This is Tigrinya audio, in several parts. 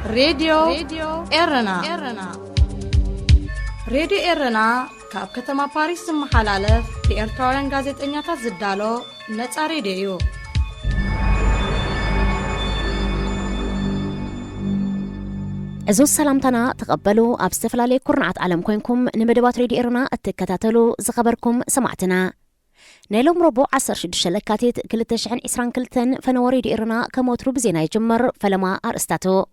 راديو إيرنا راديو إيرنا كاب كتما باريس محلالف بإرتاورن غازيتنياتا زدالو نتا راديو أزو سلامتنا تقبلوا أبستفلالي كورنعات عالم كوينكم نمدبات راديو إيرنا أتكتاتلو زخبركم سمعتنا نيلوم ربو 10 شلكاتيت كلتش عن إسران كلتن فنوري راديو إيرنا كموترو بزينا يجمر فلما أرستاتو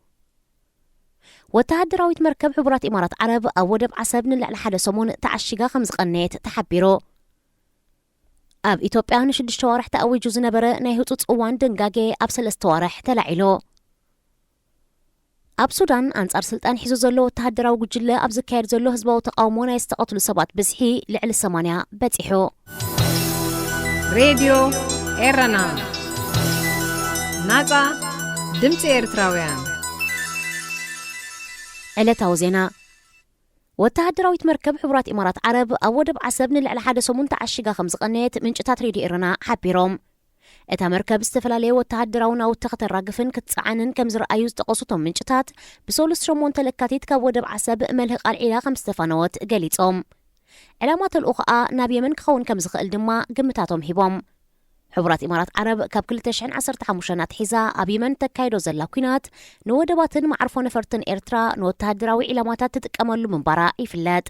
وتهدراويت مركب حبرات إمارات عرب أو ودب عسب نلعل حدا سمون تعشيقا 5 قنيت تحبيرو أب إيتوبيا نشد الشوارح تأوي جوز نبرة نايهو تتصقوان دنقاقي أب 3 توارح تلعيلو أب سودان أنصار سلطان حيزو زلو تهدراو قجلة أب زكاير زلو هزباو تقاومونا يستقطلو سبات بزحي لعل 8 باتحو راديو إيرنا ناتا دمت إيرتراويان علتاو زينا وتهدراويت مركب حبرات إمارات عرب أو ودب عسب نلعل حدا سمون تعشيقا 5 قنيت من جتات راديو إيرنا حبيروم اتا مركب استفلالي وتهدراونا وتخت الراقفن كتسعانن كمز رأيوز تقصتهم من جتات بسولس شمون تلكاتيت كودب عسب ملهق العلا 5 فانوات قليتهم علامات الأخرى نابي من كخون كمز خقل دما قمتاتهم هبهم حبرات إمارات عرب كاب كل 15 حيزا أبي من تكايدو زلا كينات نودباتن معرفون فرتن إرترا نو تهدراوي علاماتات تتكملو من برا إفلات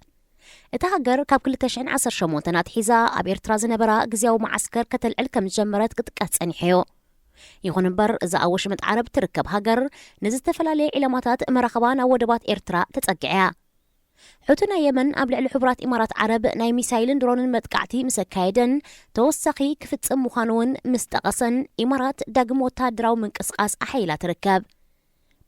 اتهاجر كاب كل 15 حيزا أبي إرترا زنبرا قزياو معسكر كتل علكم جمرات قطقات أنحيو يخون بر إذا أوش مت عرب تركب هاجر نزت فلالي علاماتات مراقبان أو ودبات إرترا تتقعيا حوتنا يمن قبل الحبرات إمارات عرب ناي ميسايلن درون المدقعتي مسكايدن توسخي كفت مخانون مستقصن إمارات داقمو تادراو من قسقاس أحيلا تركب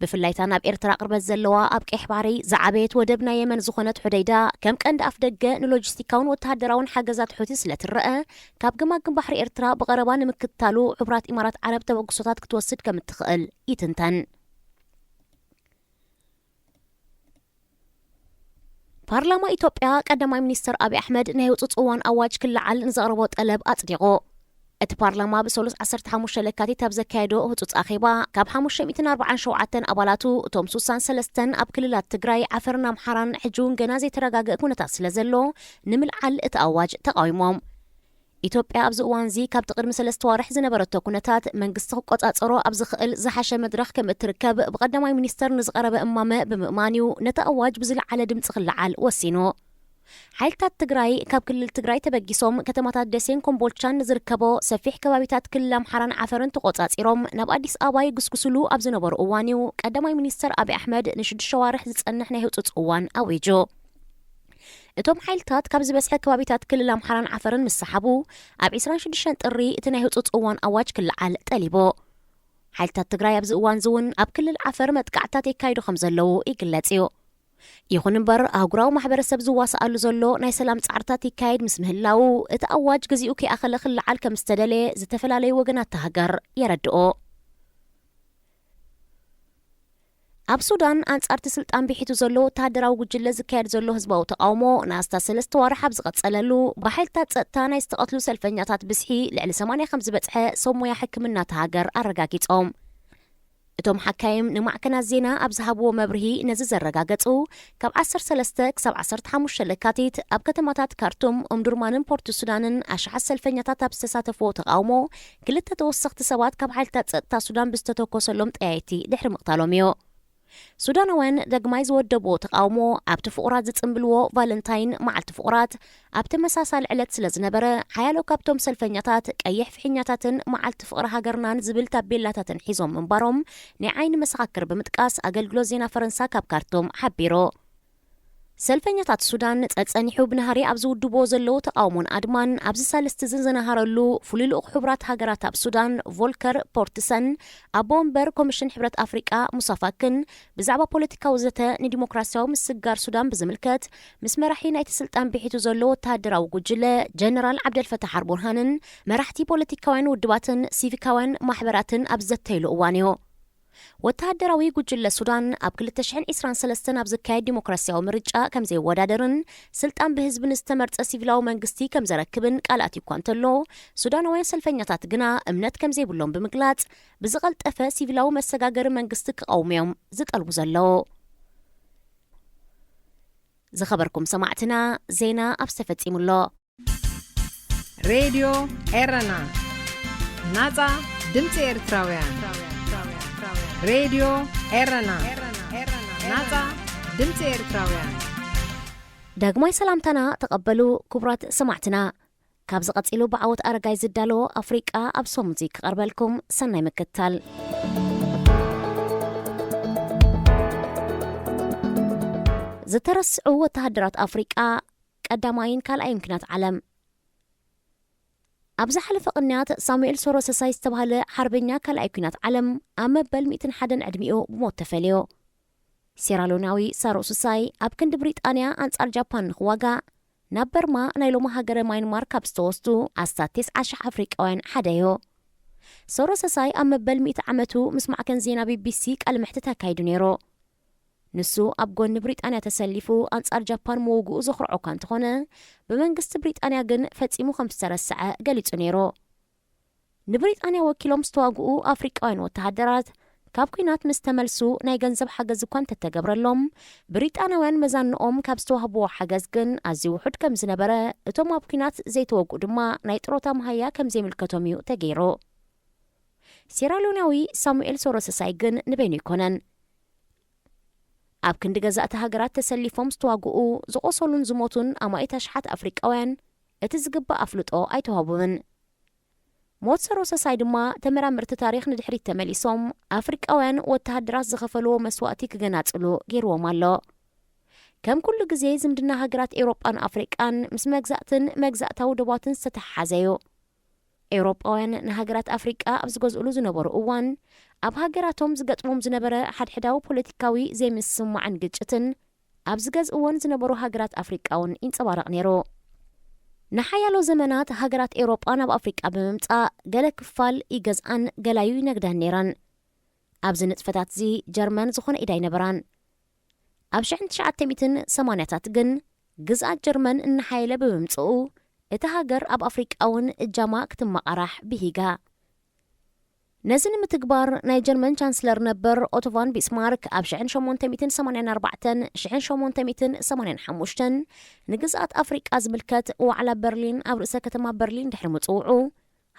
بفلايتانا بإرترا قربت زلوا أبك إحباري زعبيت ودبنا يمن زخونت حديدا كم كان أفدق نلوجستيكاون وتهدراون حاجزات حوتس لترقى كاب قماقم بحر إرترا بغربان مكتالو حبرات إمارات عرب توقصوتات كتوسد كمتخقل يتنتن بارلما إثيوبيا قدماي منستر أبي أحمد نهي وتصوان أواج كل عال نزقربو طلب أطدقو بارلما بسولس 15 لكاتي تبزكايدو هتص أخيبا كاب 547 أبالاتو توم سوسان سلستن أب كللات تግራይ عفرنا محران حجون جنازي ترقاق كونتا سلزلو نمل عال اتأواج تقايموم إثيوبيا أبز أوانزي كاب تقرم 3 وارح زنبرتو كونتات منقصتو قطاصرو أبز خقل زحاشة مدرخ كم تركب بقدماي منستر نزقرب أمامه بمؤمانيو نتأواج بزل على دمت خلعال وسينو حالتات تግራይ كاب كل تግራይ تبقيسوم كتماتات دسين كومبولتشان نزركبو سفيح كبابيتات كل محران عفرن تقطاصيروم ناب أديس أباي قسقسلو أبز نبر أوانيو قدماي منستر أبي أحمد نشد الشوارح زتصنح نهي أوان أويجو اتوم حالتات كابز بس كبابيتات كل محران عفرن مسحبو اب 26 طري اتناهي صوصوان اواج كل عال طليبو حالتات تግራይ ابز اوان زون اب كل العفر متقعتات يكايدو خمزلو يقلصيو يخون بر اغراو محبرسب زواسالو زلو ناي سلام صعرتات يكايد مسمهلاو ات اواج غزيو كي اخل خل عال كمستدلي زتفلالي وغنات تهجر يردو أب سودان أنصار سلطان بحيث زلو تهدراو قجلة زكاير زلو هزباو تقاومو ناستا 3 وارح بزغط سلالو بحالتات سقطانا يستقطلو سلفنياتات بسحي لعلي 85 بتحي سومو يحكمنا تهاجر أرقاقيتهم اتوم حكايم نمعكنا الزينة أبزهابو مبرهي نزز الرقاقتو كاب 13 كساب 15 لكاتيت أب كتماتات كارتوم درمانن بورتو سودانن أشعى السلفنياتات بستساتفو تقاومو كلتا توسخت سوات كاب حالتات سقطا سودان بستتوكو سلوم تأيتي دحر مقتالوميو سودانوان دقماي زودبو تقاومو أبت فقرات زتنبلو فالنتاين معلت فقرات أبت مساسال علت سلزنبرة حيالو كابتوم سلفنياتات كأيح في حنياتاتن معلت فقرها قرنان زبل تابيلاتاتن حيزوم من باروم نعين مساكر بمتقاس أقل زينا فرنسا كاب كارتوم حبيرو سلفنياتات السودان تتصنيحو بنهاري أبزو دبو زلو تقاومون أدمان أبز سالستزن زنهارلو فليلو حبرات هاجرات أب سودان فولكر بورتسن أبومبر كوميشن حبرات أفريقيا مصافاكن بزعبة بوليتيكا وزتا نديمقراسيو مسجار سودان بزملكت مسمرحي نايت سلطان بحيتو زلو تهدراو قجلة جنرال عبد الفتاح برهانن مرحتي بوليتيكاوين ودباتن سيفيكاوين محبراتن أبزتيلو أوانيو ወተሃደራዊ ጉጅለ ሱዳን ኣብ 2023 ኣብ ዝካየድ ዲሞክራሲያዊ ምርጫ ከም ዘይወዳደርን ስልጣን ብህዝብን ዝተመርጸ ሲቪላዊ መንግስቲ ከም ዘረክብን ቃላት እኳ እንተሎ ሱዳናውያን ሰልፈኛታት ግና እምነት ከም ዘይብሎም ብምግላጽ ብዝቐልጠፈ ሲቪላዊ መሰጋገሪ መንግስቲ ክቃውምዮም ዝጠልቡ ዘለዉ ዝኸበርኩም ሰማዕትና ዜና ኣብ ዝተፈጺሙሎ ሬድዮ ኤረና ናጻ ድምፂ ኤርትራውያን ሬድዮ ኤረና ናጻ ድምፂ ኤርትራውያን ዳግማይ ሰላምታና ተቐበሉ ክቡራት ሰማዕትና ካብ ዝቐጺሉ ብዓወት ኣረጋይ ዝዳሎ ኣፍሪቃ ኣብ ሶም ሙዚክ ክቐርበልኩም ሰናይ ምክትታል ዝተረስዑ ወተሃደራት ኣፍሪቃ ቀዳማይን ካልኣይን ኩናት ዓለም ኣብ ዝሓለፈ ቅንያት ሳሙኤል ሶሮሰሳይ ዝተባሃለ ሓርበኛ ካልኣይ ኩናት ዓለም ኣብ መበል 101 ዕድሚኡ ብሞት ተፈልዮ ሴራሎናዊ ሳሮሰሳይ ኣብ ክንዲ ብሪጣንያ ኣንጻር ጃፓን ንኽዋጋእ ናብ በርማ ናይ ሎማ ሃገረ ማይንማር ካብ ዝተወስዱ ኣስታት 90 ኣፍሪቃውያን ሓደ እዩ ሶሮሰሳይ ኣብ መበል 100 ዓመቱ ምስ ማዕከን ዜና ቢቢሲ ቃል ምሕትት ኣካይዱ ነይሩ ንሱ ኣብ ጎኒ ብሪጣንያ ተሰሊፉ ኣንጻር ጃፓን መውግኡ ዘኽርዖ እኳ እንተኾነ ብመንግስቲ ብሪጣንያ ግን ፈጺሙ ከም ዝተረስዐ ገሊጹ ነይሩ ንብሪጣንያ ወኪሎም ዝተዋግኡ ኣፍሪቃውያን ወተሃደራት ካብ ኩናት ምስ ተመልሱ ናይ ገንዘብ ሓገዝ እኳ እንተተገብረሎም ብሪጣንያውያን መዛንኦም ካብ ዝተዋህብዎ ሓገዝ ግን ኣዝዩ ውሑድ ከም ዝነበረ እቶም ኣብ ኩናት ዘይተወግኡ ድማ ናይ ጥሮታ መሃያ ከም ዘይምልከቶም እዩ ተገይሩ ሴራሎናዊ ሳሙኤል ሶሮሰሳይ ግን ንበይኑ ይኮነን ኣብ ክንዲ ገዛእቲ ሃገራት ተሰሊፎም ዝተዋግኡ ዝቆሰሉን ዝሞቱን ኣማኢት ኣሽሓት ኣፍሪቃውያን እቲ ዝግባእ ኣፍልጦ ኣይተዋህቡን ሞት ሶሮሰሳይ ድማ ተመራምርቲ ታሪክ ንድሕሪት ተመሊሶም ኣፍሪቃውያን ወተሃደራት ዝኸፈልዎ መስዋእቲ ክገናጽሉ ገይርዎም ኣሎ ከም ኩሉ ግዜ ዝምድና ሃገራት ኤውሮጳን ኣፍሪቃን ምስ መግዛእትን መግዛእታዊ ደባትን ዝተተሓሓዘዩ ኤውሮጳውያን ንሃገራት ኣፍሪቃ ኣብ ዝገዝእሉ ዝነበሩ እዋን ኣብ ሃገራቶም ዝገጥሞም ዝነበረ ሓድሕዳዊ ፖለቲካዊ ዘይምስማዕን ግጭትን ኣብ ዝገዝእዎን ዝነበሩ ሃገራት ኣፍሪቃውን ይንጸባረቕ ነይሩ ንሓያሎ ዘመናት ሃገራት ኤውሮጳ ናብ ኣፍሪቃ ብምምጻእ ገለ ክፋል ይገዝኣን ገላዩ ይነግዳን ነይረን ኣብዚ ንጥፈታት እዚ ጀርመን ዝኾነ ኢዳ ይነበራን ኣብ 1980ታት ግን ግዝኣት ጀርመን እናሓየለ ብምምጽኡ እቲ ሃገር ኣብ ኣፍሪቃውን እጃማ ክትመቓራሕ ብሂጋ ነዚ ንምትግባር ናይ ጀርመን ቻንስለር ነበር ኦቶ ቫን ቢስማርክ ኣብ 1884-1885 ንግዝኣት ኣፍሪቃ ዝምልከት ዋዕላ በርሊን ኣብ ርእሰ ከተማ በርሊን ድሕሪ ምጽውዑ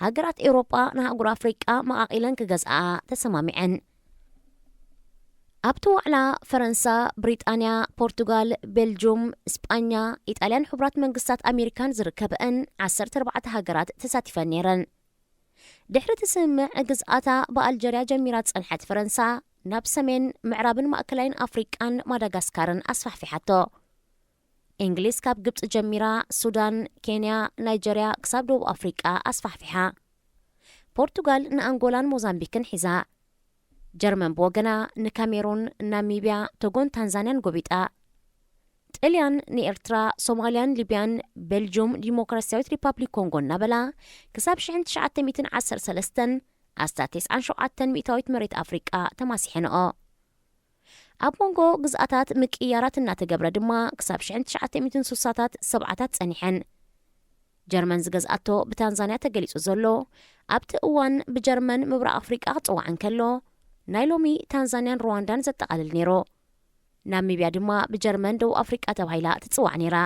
ሃገራት ኤውሮጳ ንሃገር ኣፍሪቃ መቓቒለን ክገዝኣ ተሰማሚዐን ኣብቲ ዋዕላ ፈረንሳ ብሪጣንያ ፖርቱጋል ቤልጅየም እስጳኛ ኢጣልያን ሕቡራት መንግስታት ኣሜሪካን ዝርከበአን 14 ሃገራት ተሳቲፈን ነይረን ድሕሪ ትስምዕ ግዝኣታ ብኣልጀርያ ጀሚራት ጸንሐት ፈረንሳ ናብ ሰሜን ምዕራብን ማእከላይን ኣፍሪቃን ማዳጋስካርን ኣስፋሕፊሓቶ እንግሊዝ ካብ ግብፂ ጀሚራ ሱዳን ኬንያ ናይጀርያ ክሳብ ደቡብ ኣፍሪቃ ኣስፋሕፊሓ ፖርቱጋል ንኣንጎላን ሞዛምቢክን ሒዛ ጀርመን ብወገና ንካሜሩን ናሚብያ ቶጎን ታንዛንያን ጎቢጣ ጣልያን ንኤርትራ ሶማልያን ሊብያን ቤልጅየም ዲሞክራሲያዊት ሪፐብሊክ ኮንጎ እናበላ ክሳብ 1913 ኣስታት 97 ሚእታዊት መሬት ኣፍሪቃ ተማሲሐንኦ ኣብ መንጎ ግዝኣታት ምቅያራት እናተገብረ ድማ ክሳብ 1960ታት ሰብዓታት ጸኒሐን ጀርመን ዝገዝኣቶ ብታንዛንያ ተገሊጹ ዘሎ ኣብቲ እዋን ብጀርመን ምብራቕ ኣፍሪቃ ክጽዋዕ እንከሎ ናይ ሎሚ ታንዛንያን ሩዋንዳን ዘጠቓልል ነይሩ ናሚብያ ድማ ብጀርመን ደቡብ ኣፍሪቃ ተባሂላ ትጽዋዕ ነይራ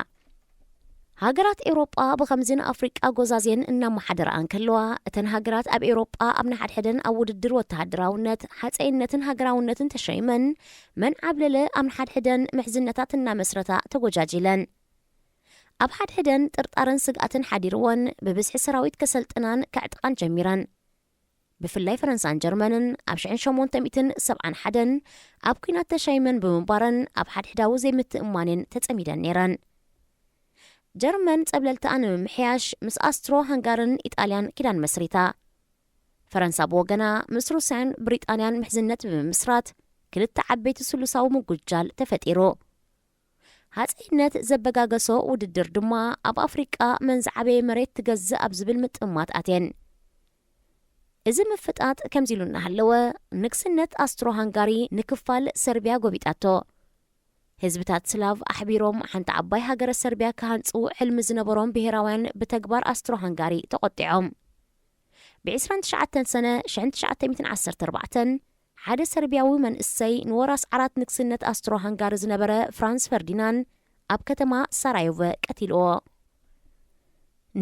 ሃገራት ኤውሮጳ ብኸምዚ ንኣፍሪቃ ጎዛዝየን እናመሓደረኣ እንከለዋ እተን ሃገራት ኣብ ኤውሮጳ ኣብ ንሓድሕደን ኣብ ውድድር ወተሃደራውነት ሓፀይነትን ሃገራውነትን ተሸይመን መን ዓብለለ ኣብ ንሓድሕደን ምሕዝነታት እናመስረታ ተጎጃጅለን ኣብ ሓድሕደን ጥርጣርን ስግኣትን ሓዲርወን ብብዝሒ ሰራዊት ከሰልጥናን ከዕጥቃን ጀሚረን ብፍላይ ፈረንሳን ጀርመንን ኣብ 1871 ኣብ ኩናት ተሸይመን ብምንባረን ኣብ ሓድሕዳዊ ዘይምትእማንን ተጸሚደን ነይረን ጀርመን ጸብለልታኣ ንምምሕያሽ ምስ ኣስትሮ ሃንጋርን ኢጣልያን ኪዳን መስሪታ ፈረንሳ ብወገና ምስ ሩስያን ብሪጣንያን ምሕዝነት ብምስራት ክልተ ዓበይቲ ስሉሳዊ ምጉጃል ተፈጢሩ ሓፀይነት ዘበጋገሶ ውድድር ድማ ኣብ ኣፍሪቃ መንዝዓበየ መሬት ትገዝእ ኣብ ዝብል ምጥማት ኣትየን እዚ ምፍጣጥ ከምዚሉና ሃለወ ንግስነት ኣስትሮ-ሃንጋሪ ንክፋል ሰርቢያ ጎቢጣቶ ህዝብታት ስላቭ ኣሕቢሮም ሓንቲ ዓባይ ሃገረ ሰርቢያ ክሃንፁ ሕልሚ ዝነበሮም ብሄራውያን ብተግባር ኣስትሮ-ሃንጋሪ ተቆጢዖም ብ29 ሰነ 1914 ሓደ ሰርቢያዊ መንእሰይ ንወራስ ዓራት ንግስነት ኣስትሮ-ሃንጋሪ ዝነበረ ፍራንስ ፈርዲናን ኣብ ከተማ ሳራዮቭ ቀቲልዎ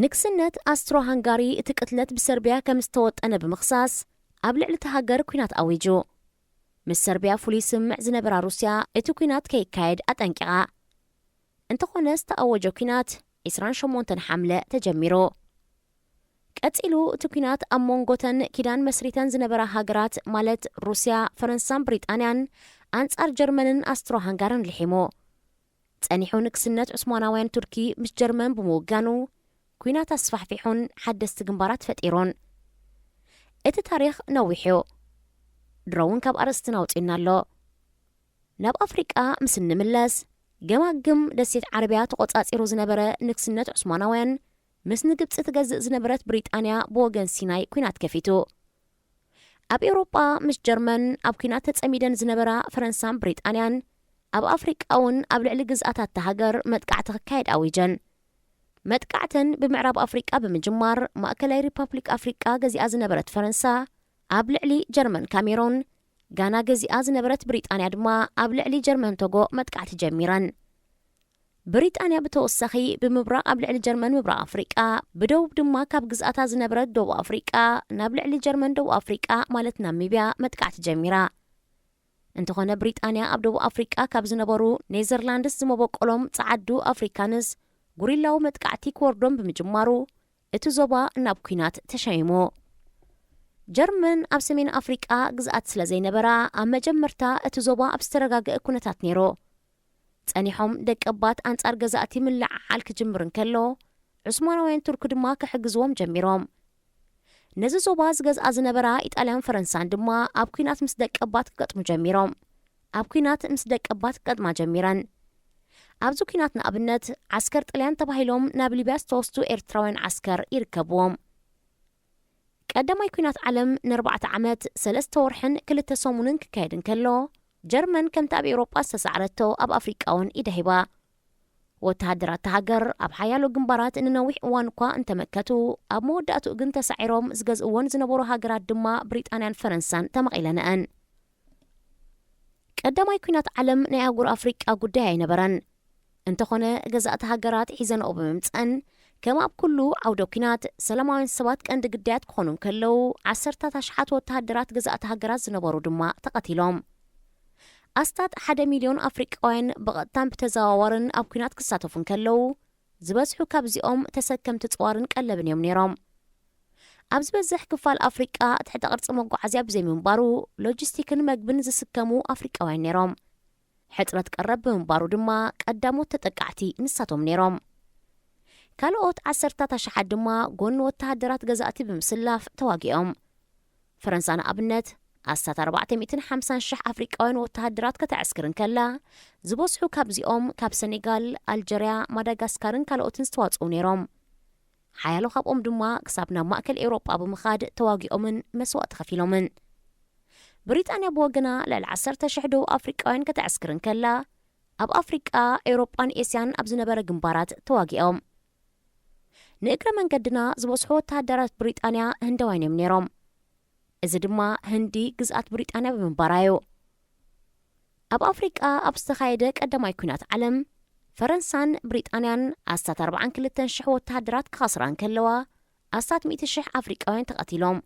ንግስነት ኣስትሮ-ሃንጋሪ እቲ ቅትለት ብሰርቢያ ከም ዝተወጠነ ብምኽሳስ ኣብ ልዕሊ እቲ ሃገር ኩናት ኣዊጁ ምስ ሰርቢያ ፍሉይ ስምዕ ዝነበራ ሩስያ እቲ ኩናት ከይካየድ ኣጠንቂቓ እንተኾነ ዝተኣወጀ ኩናት 28 ሓምለ ተጀሚሩ ቀፂሉ እቲ ኩናት ኣብ ሞንጎተን ኪዳን መስሪተን ዝነበራ ሃገራት ማለት ሩስያ ፈረንሳን ብሪጣንያን ኣንጻር ጀርመንን ኣስትሮ-ሃንጋርን ልሒሙ ጸኒሑ ንግስነት ዑስማናውያን ቱርኪ ምስ ጀርመን ብምውጋኑ ኩናት ኣስፋሕፊሑን ሓደስቲ ግንባራት ፈጢሩን እቲ ታሪኽ ነዊሑ ድሮውን ካብ ኣርእስትና ውፂና ኣሎ ናብ ኣፍሪቃ ምስ ንምለስ ገማግም ደሴት ዓረብያ ተቆጻጺሩ ዝነበረ ንግስነት ዑስማናውያን ምስ ንግብፂ ትገዝእ ዝነበረት ብሪጣንያ ብወገን ሲናይ ኩናት ከፊቱ ኣብ ኤውሮጳ ምስ ጀርመን ኣብ ኩናት ተጸሚደን ዝነበራ ፈረንሳን ብሪጣንያን ኣብ ኣፍሪቃ እውን ኣብ ልዕሊ ግዝኣታት ሃገር መጥቃዕቲ ክካየድ ኣዊጀን መጥቃዕተን ብምዕራብ ኣፍሪቃ ብምጅማር ማእከላይ ሪፐብሊክ ኣፍሪቃ ገዚኣ ዝነበረት ፈረንሳ ኣብ ልዕሊ ጀርመን ካሜሮን ጋና ገዚኣ ዝነበረት ብሪጣንያ ድማ ኣብ ልዕሊ ጀርመን ቶጎ መጥቃዕቲ ጀሚረን ብሪጣንያ ብተወሳኺ ብምብራቕ ኣብ ልዕሊ ጀርመን ምብራቕ ኣፍሪቃ ብደቡብ ድማ ካብ ግዝኣታ ዝነበረት ደቡብ ኣፍሪቃ ናብ ልዕሊ ጀርመን ደቡብ ኣፍሪቃ ማለት ናሚብያ መጥቃዕቲ ጀሚራ እንተኾነ ብሪጣንያ ኣብ ደቡብ ኣፍሪቃ ካብ ዝነበሩ ኔዘርላንድስ ዝመበቆሎም ጸዓዱ ኣፍሪካንስ ጉሪላዊ መጥቃዕቲ ክወርዶም ብምጅማሩ እቲ ዞባ ናብ ኩናት ተሸይሙ ጀርመን ኣብ ሰሜን ኣፍሪቃ ግዝኣት ስለ ዘይነበራ ኣብ መጀመርታ እቲ ዞባ ኣብ ዝተረጋግአ ኩነታት ነይሩ ጸኒሖም ደቀባት ኣንጻር ገዛእቲ ምልዓዓል ክጅምር እንከሎ ዑስማናውያን ቱርክ ድማ ክሕግዝዎም ጀሚሮም ነዚ ዞባ ዝገዝኣ ዝነበራ ኢጣልያን ፈረንሳን ድማ ኣብ ኩናት ምስ ደቀባት ክገጥሙ ጀሚሮም ኣብ ኩናት ምስ ደቀባት ክገጥማ ጀሚረን ኣብዚ ኩናት ንኣብነት ዓስከር ጣልያን ተባሂሎም ናብ ሊብያ ዝተወስዱ ኤርትራውያን ዓስከር ይርከብዎም ቀዳማይ ኩናት ዓለም ን4 ዓመት 3 ወርሕን 2 ሰሙንን ክካየድ እንከሎ ጀርመን ከምቲ ኣብ ኤውሮጳ ዝተሰዓረቶ ኣብ ኣፍሪቃውን ይደሂባ ወተሃደራት ሃገር ኣብ ሓያሎ ግንባራት ንነዊሕ እዋን እኳ እንተመከቱ ኣብ መወዳእቱ ግን ተሳዒሮም ዝገዝእዎን ዝነበሩ ሃገራት ድማ ብሪጣንያን ፈረንሳን ተመቒለነአን ቀዳማይ ኩናት ዓለም ናይ ኣህጉር ኣፍሪቃ ጉዳይ ኣይነበረን እንተኾነ ገዛእቲ ሃገራት ሒዘንኦ ብምምፀን ከም ኣብ ኩሉ ዓውደ ኩናት ሰላማውያን ሰባት ቀንዲ ግዳያት ክኾኑ እንከለዉ 10,000 ወተሃደራት ገዛእቲ ሃገራት ዝነበሩ ድማ ተቐቲሎም ኣስታት 1,000,000 ኣፍሪቃውያን ብቐጥታን ብተዘዋዋርን ኣብ ኩናት ክሳተፉ እንከለዉ ዝበዝሑ ካብዚኦም ተሰከምቲ ጽዋርን ቀለብን እዮም ነይሮም ኣብ ዝበዝሕ ክፋል ኣፍሪቃ ትሕቲ ቅርፂ መጓዓዝያ ብዘይምንባሩ ሎጂስቲክን መግብን ዝስከሙ ኣፍሪቃውያን ነይሮም ሕፅረት ቀረብ ብምንባሩ ድማ ቀዳሞት ተጠቃዕቲ ንሳቶም ነይሮም ካልኦት 10,000 ድማ ጎኒ ወተሃደራት ገዛእቲ ብምስላፍ ተዋጊኦም ፈረንሳ ንኣብነት ኣስታት 450,000 ኣፍሪቃውያን ወተሃደራት ከተዕስክር እንከላ ዝበዝሑ ካብዚኦም ካብ ሴኔጋል ኣልጀርያ ማዳጋስካርን ካልኦትን ዝተዋፅኡ ነይሮም ሓያሎ ካብኦም ድማ ክሳብ ናብ ማእከል ኤውሮጳ ብምኻድ ተዋጊኦምን መስዋእቲ ከፊሎምን ብሪጣንያ ብወገና ልዕሊ 10,000 ደቡብ ኣፍሪቃውያን ከተዕስክር እንከላ ኣብ ኣፍሪቃ ኤውሮጳን ኤስያን ኣብ ዝነበረ ግንባራት ተዋጊኦም ንእግረ መንገድና ዝበዝሑ ወተሃደራት ብሪጣንያ ህንደዋይን እዮም ነይሮም እዚ ድማ ህንዲ ግዝኣት ብሪጣንያ ብምንባራ እዩ ኣብ ኣፍሪቃ ኣብ ዝተኻየደ ቀዳማይ ኩናት ዓለም ፈረንሳን ብሪጣንያን ኣስታት 42,000 ወተሃደራት ክኸስራ እንከለዋ ኣስታት 100,000 ኣፍሪቃውያን ተቐቲሎም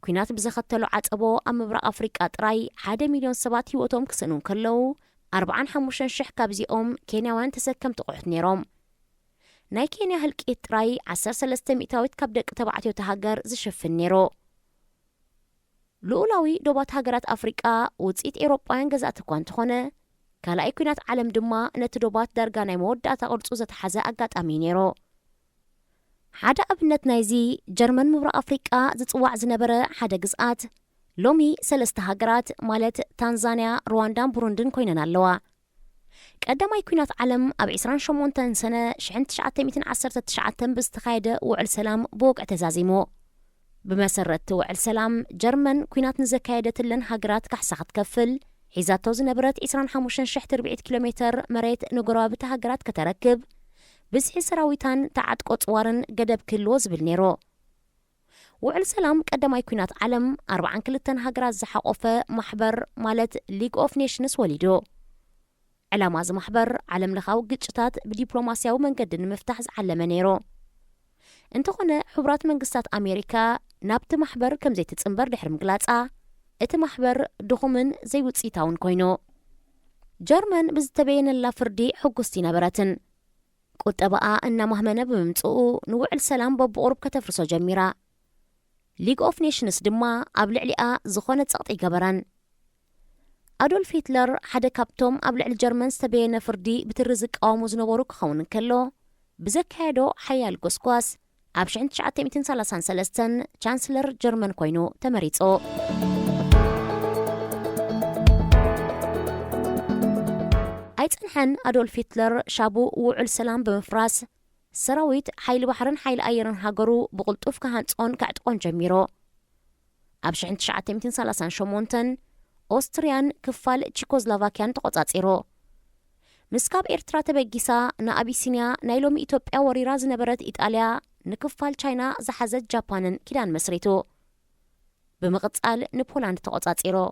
ኩናት ብዘኸተሎ ዓጸቦ ኣብ ምብራቕ ኣፍሪቃ ጥራይ 1,000,000 ሰባት ህይወቶም ክስእኑ እንከለዉ 45,000 ካብዚኦም ኬንያውያን ተሰከምቲ ቑሑት ነይሮም ናይ ኬንያ ህልቂት ጥራይ 13% ካብ ደቂ ተባዕትዮ ሃገር ዝሽፍን ነይሩ ልኡላዊ ዶባት ሃገራት ኣፍሪቃ ውፅኢት ኤውሮጳውያን ገዛእቲ እኳ እንተኾነ ካልኣይ ኩናት ዓለም ድማ ነቲ ዶባት ዳርጋ ናይ መወዳእታ ቅርፁ ዘተሓዘ ኣጋጣሚ ነይሩ ሓደ ኣብነት ናይዚ ጀርመን ምብራቕ ኣፍሪቃ ዝጽዋዕ ዝነበረ ሓደ ግዝኣት ሎሚ 3 ሃገራት ማለት ታንዛንያ ሩዋንዳን ቡሩንድን ኮይነን ኣለዋ ቀዳማይ ኩናት ዓለም ኣብ 28 ሰነ 1919 ብዝተኻየደ ውዕል ሰላም ብወቅዕ ተዛዚሙ بمسرت وعل سلام جرمن كوينات نزكايدتلن هاجرات كحساخت كفل حيزاتو زنبرت 25,400 كيلومتر مريت نقرا بتهاجرات كتركب بزحي سراويتان تعد قطوارن قدب كلو زبل نيرو وعل سلام قدماي كوينات عالم 4 كلتن هاجرات زحقوفة محبر مالت ليج اوف نيشنز وليدو علامة ز محبر عالم لخاو قجتات بديبلوماسياو منقدن مفتاح زعلم نيرو انتخونا حبرات منقستات أمريكا نابت محبر كم زي تتصنبر دحر مقلاطة ات محبر دخومن زي وصيتاون كوينو جرمن بزتبين الله فردي حقوستي نبرتن قلت بقى ان مهمنا بممصؤ نوعل سلام بقرب كتفرسو جميرا ليج اوف نيشنز دما ابلع لئا زخونه صقطي جبران أدولف هتلر حدا كابتوم أبلع الجرمن استبين فردي بترزق قوامو زنبورو كخون كلو بزكادو حيال قسقواس أبشعن 1933 چانسلر جرمن كوينو تمريتو أيتنحن أدولف هتلر شابو وعل سلام بمفراس سراويت حيل بحرن حيل أيرن هاجرو بقلطوف كهانتون كعتقون جميرو أبشعن 1938 أوستريان كفال تشيكوسلوفاكيان تقوصاصيرو مسكاب إرترا تبجيسا نا أبيسينيا نايلوم إثيوبيا وريرا زنبرت إيطاليا نكفال تشاينا زحزت جابانن كيدان مسريتو بمقصال نبولاند تقوصاصيرو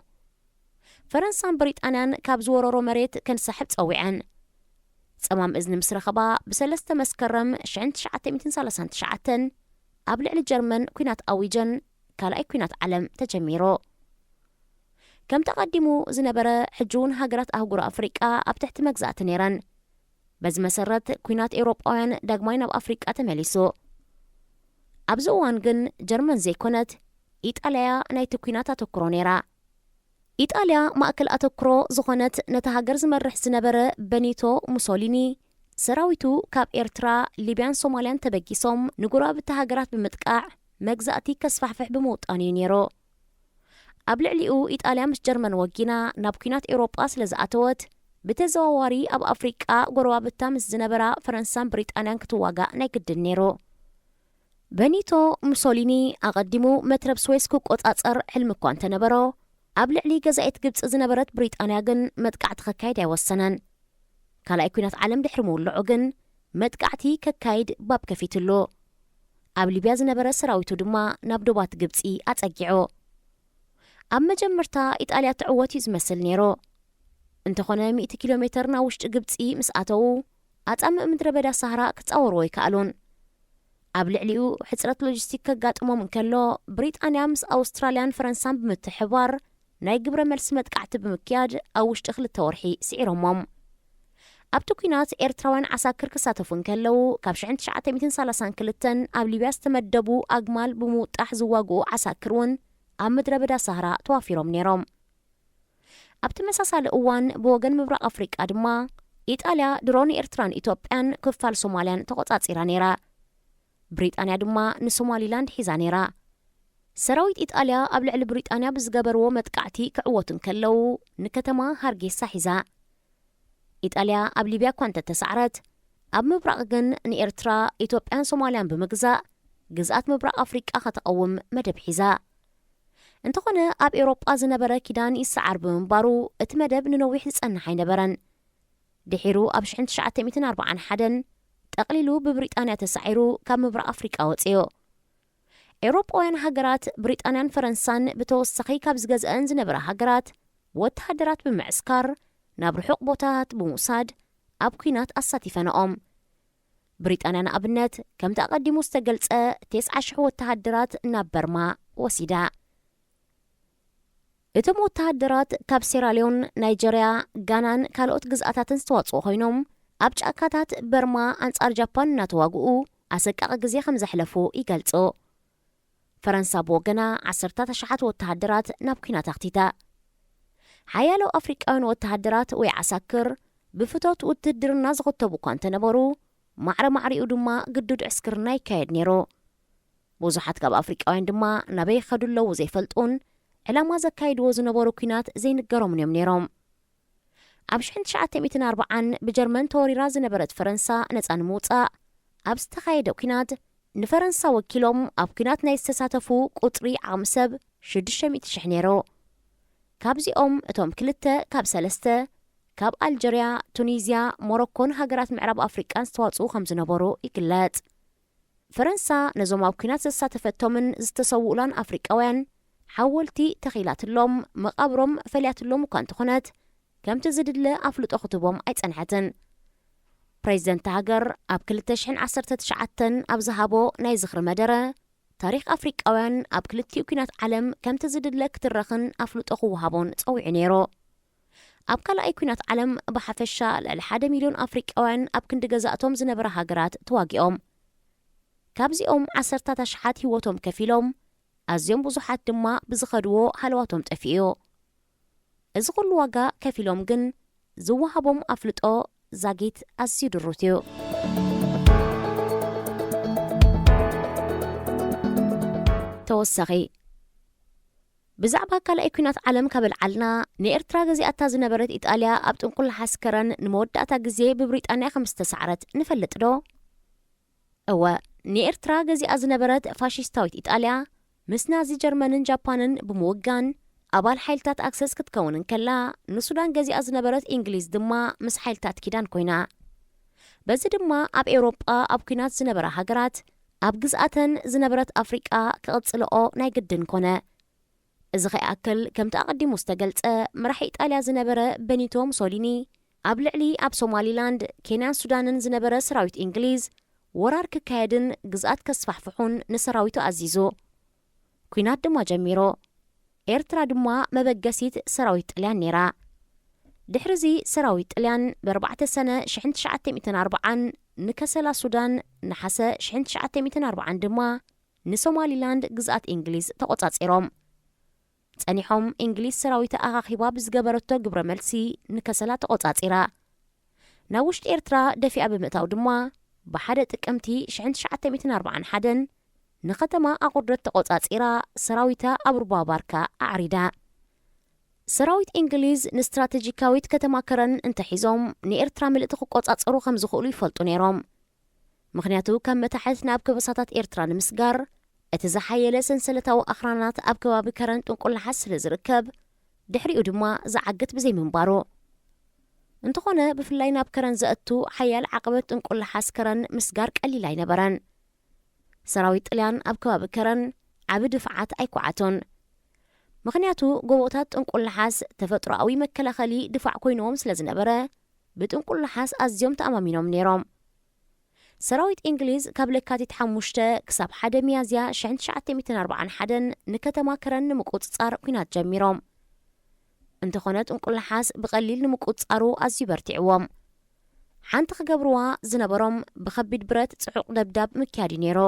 فرنسان بريطانيان كاب زورورو مريت كنسحب تصويعن صمام إذن مسرخبا بسلسته مسكرم 1939 أبلع الجرمن كوينات أويجن كالاي كوينات علم تجميرو كم تقدموا زنبرة حجون هاجرات أهجر أفريقيا أبتحت مجزات نيران بز مسرت كوينات أوروبيان داجمين بأفريقيا تمليسو أبزوان جن جرمن زي كونت إيطاليا نايت كوينات تكرونيرا إيطاليا مأكل أتكرو زخونت نتهاجر زمرح زنبرة بنيتو موسوليني سراويتو كاب إرترا ليبيان صوماليان تبجيسوم نقرا بالتهاجرات بمتقع مجزاتي كسفحفح بموطاني نيرو أبلع لئو إيطاليا مش جرمن وجينا نابكينات أوروبا سلزعتوت بتزواري أب أفريقيا قروا بالتامس زنبرا فرنسان بريطانيان كتواقع نايكد النيرو بنيتو موسوليني أقدمو مترب سويسكو قطعصر حلم كوانتا نبرو أبلع لي جزائت قبس زنبرات بريطانيا جن مدقعت خكايد يوسنن كالا يكونات عالم دحرمو اللعوغن مدقعتي ككايد باب كفيتلو أبلي بيا زنبرا سراويتو دما نابدوبات قبسي أتأجعو أما جمرتا إيطاليا تعوتي زمسل نيرو انتخونا 100 كيلومتر ناوشت قبسي مسقاتو أتأم مدربدا سهراء كتصورو يكالون أبلع ليو حسرت لوجستيكا قاتمو من كلو بريطانيا مس أوستراليان فرنسان بمتحوار ناي قبرا ملسمت قعت بمكياج أوشت أخل التورحي سعيرهم أبتو كينات إيرتراوان عساكر كساتفون كلو كابش عند 1930 كلتن أبلي بياس تمدبو أجمال بموتاح زواقو عساكرون أم مدربدا سهراء توافيرهم نيرهم أبتمساسال أوان بوغن مبرا أفريقيا دما إيطاليا دروني إرتران إثيوبيان كفال صوماليان تقوطات إيرانيرا بريطانيا دما نسوماليلاند حيزانيرا سراويت إيطاليا أبلع لبريطانيا بزقبرو متقعتي كعوتن كلو نكتما هارجيسا حيزا إيطاليا أبلي بيا كوانتا تسعرت أب مبرا غن نإرترا إثيوبيان صوماليان بمجزاء جزءات مبرا أفريقيا خطقوم مدب حيزا انتخونا أب أوروبا زنبرا كيدان يسعر بمبارو اتمدب ننويح لسأنحي نبرا دحيرو أبش عند 1940 تقليلو ببريطانيا تسعيرو كم مبرا أفريقيا وطيو أوروباوين هاجرات بريطانيان فرنسان بتوسخي كابز جزءان زنبرا هاجرات وتهدرات بمعسكر نابر حقبوتات بموساد أب كينات أساتيفانا بريطانيان أبنت كم تقدمو استقلت 9 شهور تهدرات ناب برما وسيدا እቶም ወተሃደራት ካብ ሴራሊዮን ናይጀሪያ ጋናን ካልኦት ግዝኣታትን ዝተዋፅኡ ኮይኖም ኣብ ጫካታት በርማ ኣንጻር ጃፓን እናተዋግኡ ኣሰቃቂ ግዜ ከም ዘሕለፉ ይገልጹ ፈረንሳ ብወገና 10,000 ወተሃደራት ናብ ኩናት ኣኽቲታ ሓያሎ ኣፍሪቃውያን ወተሃደራት ወይ ዓሳክር ብፍቶት ውትድርና ዝኽተቡ እኳ እንተነበሩ ማዕሪኡ ድማ ግዱድ ዕስክርና ይካየድ ነይሩ ብዙሓት ካብ ኣፍሪቃውያን ድማ ናበይ ይኸዱ ኣለዉ ዘይፈልጡን ዕላማ ዘካይድዎ ዝነበሩ ኩናት ዘይንገሮም እዮም ነይሮም ኣብ 1940 ብጀርመን ተወሪራ ዝነበረት ፈረንሳ ነፃ ንምውፃእ ኣብ ዝተኻየደ ኩናት ንፈረንሳ ወኪሎም ኣብ ኩናት ናይ ዝተሳተፉ ቁጥሪ ዓቕሚ ሰብ 600,000 ነይሩ። ካብዚኦም እቶም 2 ካብ 3 ካብ ኣልጀርያ፣ ቱኒዝያ፣ ሞሮኮን ሃገራት ምዕራብ ኣፍሪቃን ዝተዋፅኡ ከም ዝነበሩ ይግለጽ። ፈረንሳ ነዞም ኣብ ኩናት ዝተሳተፈቶምን ዝተሰውኡላን ኣፍሪቃውያን ሓወልቲ ተኺላትሎም መቓብሮም ፈልያትሎም እኳ እንተኾነት ከምቲ ዝድለ ኣፍልጦ ክትቦም ኣይጸንሐትን። ፕሬዚደንት ሃገር ኣብ 2019 ኣብ ዝሃቦ ናይ ዝኽሪ መደረ ታሪኽ ኣፍሪቃውያን ኣብ ክልቲኡ ኩናት ዓለም ከምቲ ዝድለ ክትረኽን ኣፍልጦ ክወሃቦን ፀዊዑ ነይሩ። ኣብ ካልኣይ ኩናት ዓለም ብሓፈሻ ልዕሊ 1 ሚልዮን ኣፍሪቃውያን ኣብ ክንዲ ገዛእቶም ዝነበረ ሃገራት ተዋጊኦም። ካብዚኦም 10,000 ህይወቶም ከፊሎም ኣዝዮም ብዙሓት ድማ ብዝኸድዎ ሃለዋቶም ጠፊኡ። እዚ ኩሉ ዋጋ ከፊሎም ግን ዝወሃቦም ኣፍልጦ ዛጊት ኣዝዩ ድሩት እዩ። ተወሳኺ ብዛዕባ ካልኣይ ኩናት ዓለም ካብልዓልና ንኤርትራ ገዚኣታ ዝነበረት ኢጣልያ ኣብ ጥንቁል ሓስከረን ንመወዳእታ ግዜ ብብሪጣንያ ከም ዝተሰዓረት ንፈልጥ ዶ? እወ ንኤርትራ ገዚኣ ዝነበረት ፋሽስታዊት ኢጣልያ ምስ ናዚ ጀርመንን ጃፓንን ብምውጋን ኣባል ሓይልታት ኣክሰስ ክትከውን እንከላ ንሱዳን ገዚኣ ዝነበረት እንግሊዝ ድማ ምስ ሓይልታት ኪዳን ኮይና፣ በዚ ድማ ኣብ ኤውሮጳ ኣብ ኩናት ዝነበራ ሃገራት ኣብ ግዝኣተን ዝነበረት ኣፍሪቃ ክቕጽልኦ ናይ ግድን ኮነ። እዚ ኸይኣክል ከምቲ ኣቐዲሙ ዝተገልጸ መራሒ ኢጣልያ ዝነበረ ቤኒቶ ሙሶሊኒ ኣብ ልዕሊ ኣብ ሶማሊላንድ፣ ኬንያን ሱዳንን ዝነበረ ሰራዊት እንግሊዝ ወራር ክካየድን ግዝኣት ከስፋሕፍሑን ንሰራዊቱ ኣዚዙ። ኩናት ድማ ጀሚሮ። ኤርትራ ድማ መበገሲት ሰራዊት ጣልያን ነይራ። ድሕሪዚ ሰራዊት ጣልያን ብ4 ሰነ 1940 ንከሰላ ሱዳን፣ ንሓሰ 1940 ድማ ንሶማሊላንድ ግዝኣት እንግሊዝ ተቆጻጺሮም ጸኒሖም። እንግሊዝ ሰራዊት ኣኻኺባ ብዝገበረቶ ግብረ መልሲ ንከሰላ ተቆጻጺራ። ናብ ውሽጢ ኤርትራ ደፊኣ ብምእታው ድማ ብሓደ ጥቅምቲ 1941 ንኸተማ ኣቁርደት ተቆጻጺራ ሰራዊታ ኣብ ሩባ ባርካ ኣዕሪዳ። ሰራዊት እንግሊዝ ንስትራቴጂካዊት ከተማ ከረን እንተሒዞም ንኤርትራ ምልእቲ ክቆጻጸሩ ከም ዝኽእሉ ይፈልጡ ነይሮም። ምክንያቱ ከም መታሕት ናብ ከበሳታት ኤርትራ ንምስጋር እቲ ዝሓየለ ሰንሰለታዊ ኣኽራናት ኣብ ከባቢ ከረን ጥንቁል ናሓስ ስለ ዝርከብ ድሕሪኡ ድማ ዝዓግት ብዘይምንባሩ እንተኾነ ብፍላይ ናብ ከረን ዘእቱ ሓያል ዓቐበት ጥንቁል ናሓስ ከረን ምስጋር ቀሊል ኣይነበረን። ሰራዊት ጣልያን ኣብ ከባቢ ከረን ዓብ ድፍዓት ኣይኳዓቶን። ምክንያቱ ጎቦታት ጥንቁል ናሓስ ተፈጥሮኣዊ መከላኸሊ ድፋዕ ኮይኖም ስለ ዝነበረ ብጥንቁል ናሓስ ኣዝዮም ተኣማሚኖም ነይሮም። ሰራዊት እንግሊዝ ካብ ለካቲት 5 ክሳብ 1 ሚያዝያ 1941 ንከተማ ከረን ንምቁፅጻር ኩናት ጀሚሮም። እንተኾነ ጥንቁል ናሓስ ብቐሊል ንምቁፅጻሩ ኣዝዩ በርቲዕዎም። ሓንቲ ክገብርዋ ዝነበሮም ብከቢድ ብረት ጽዑቕ ደብዳብ ምክያዲ ነይሩ።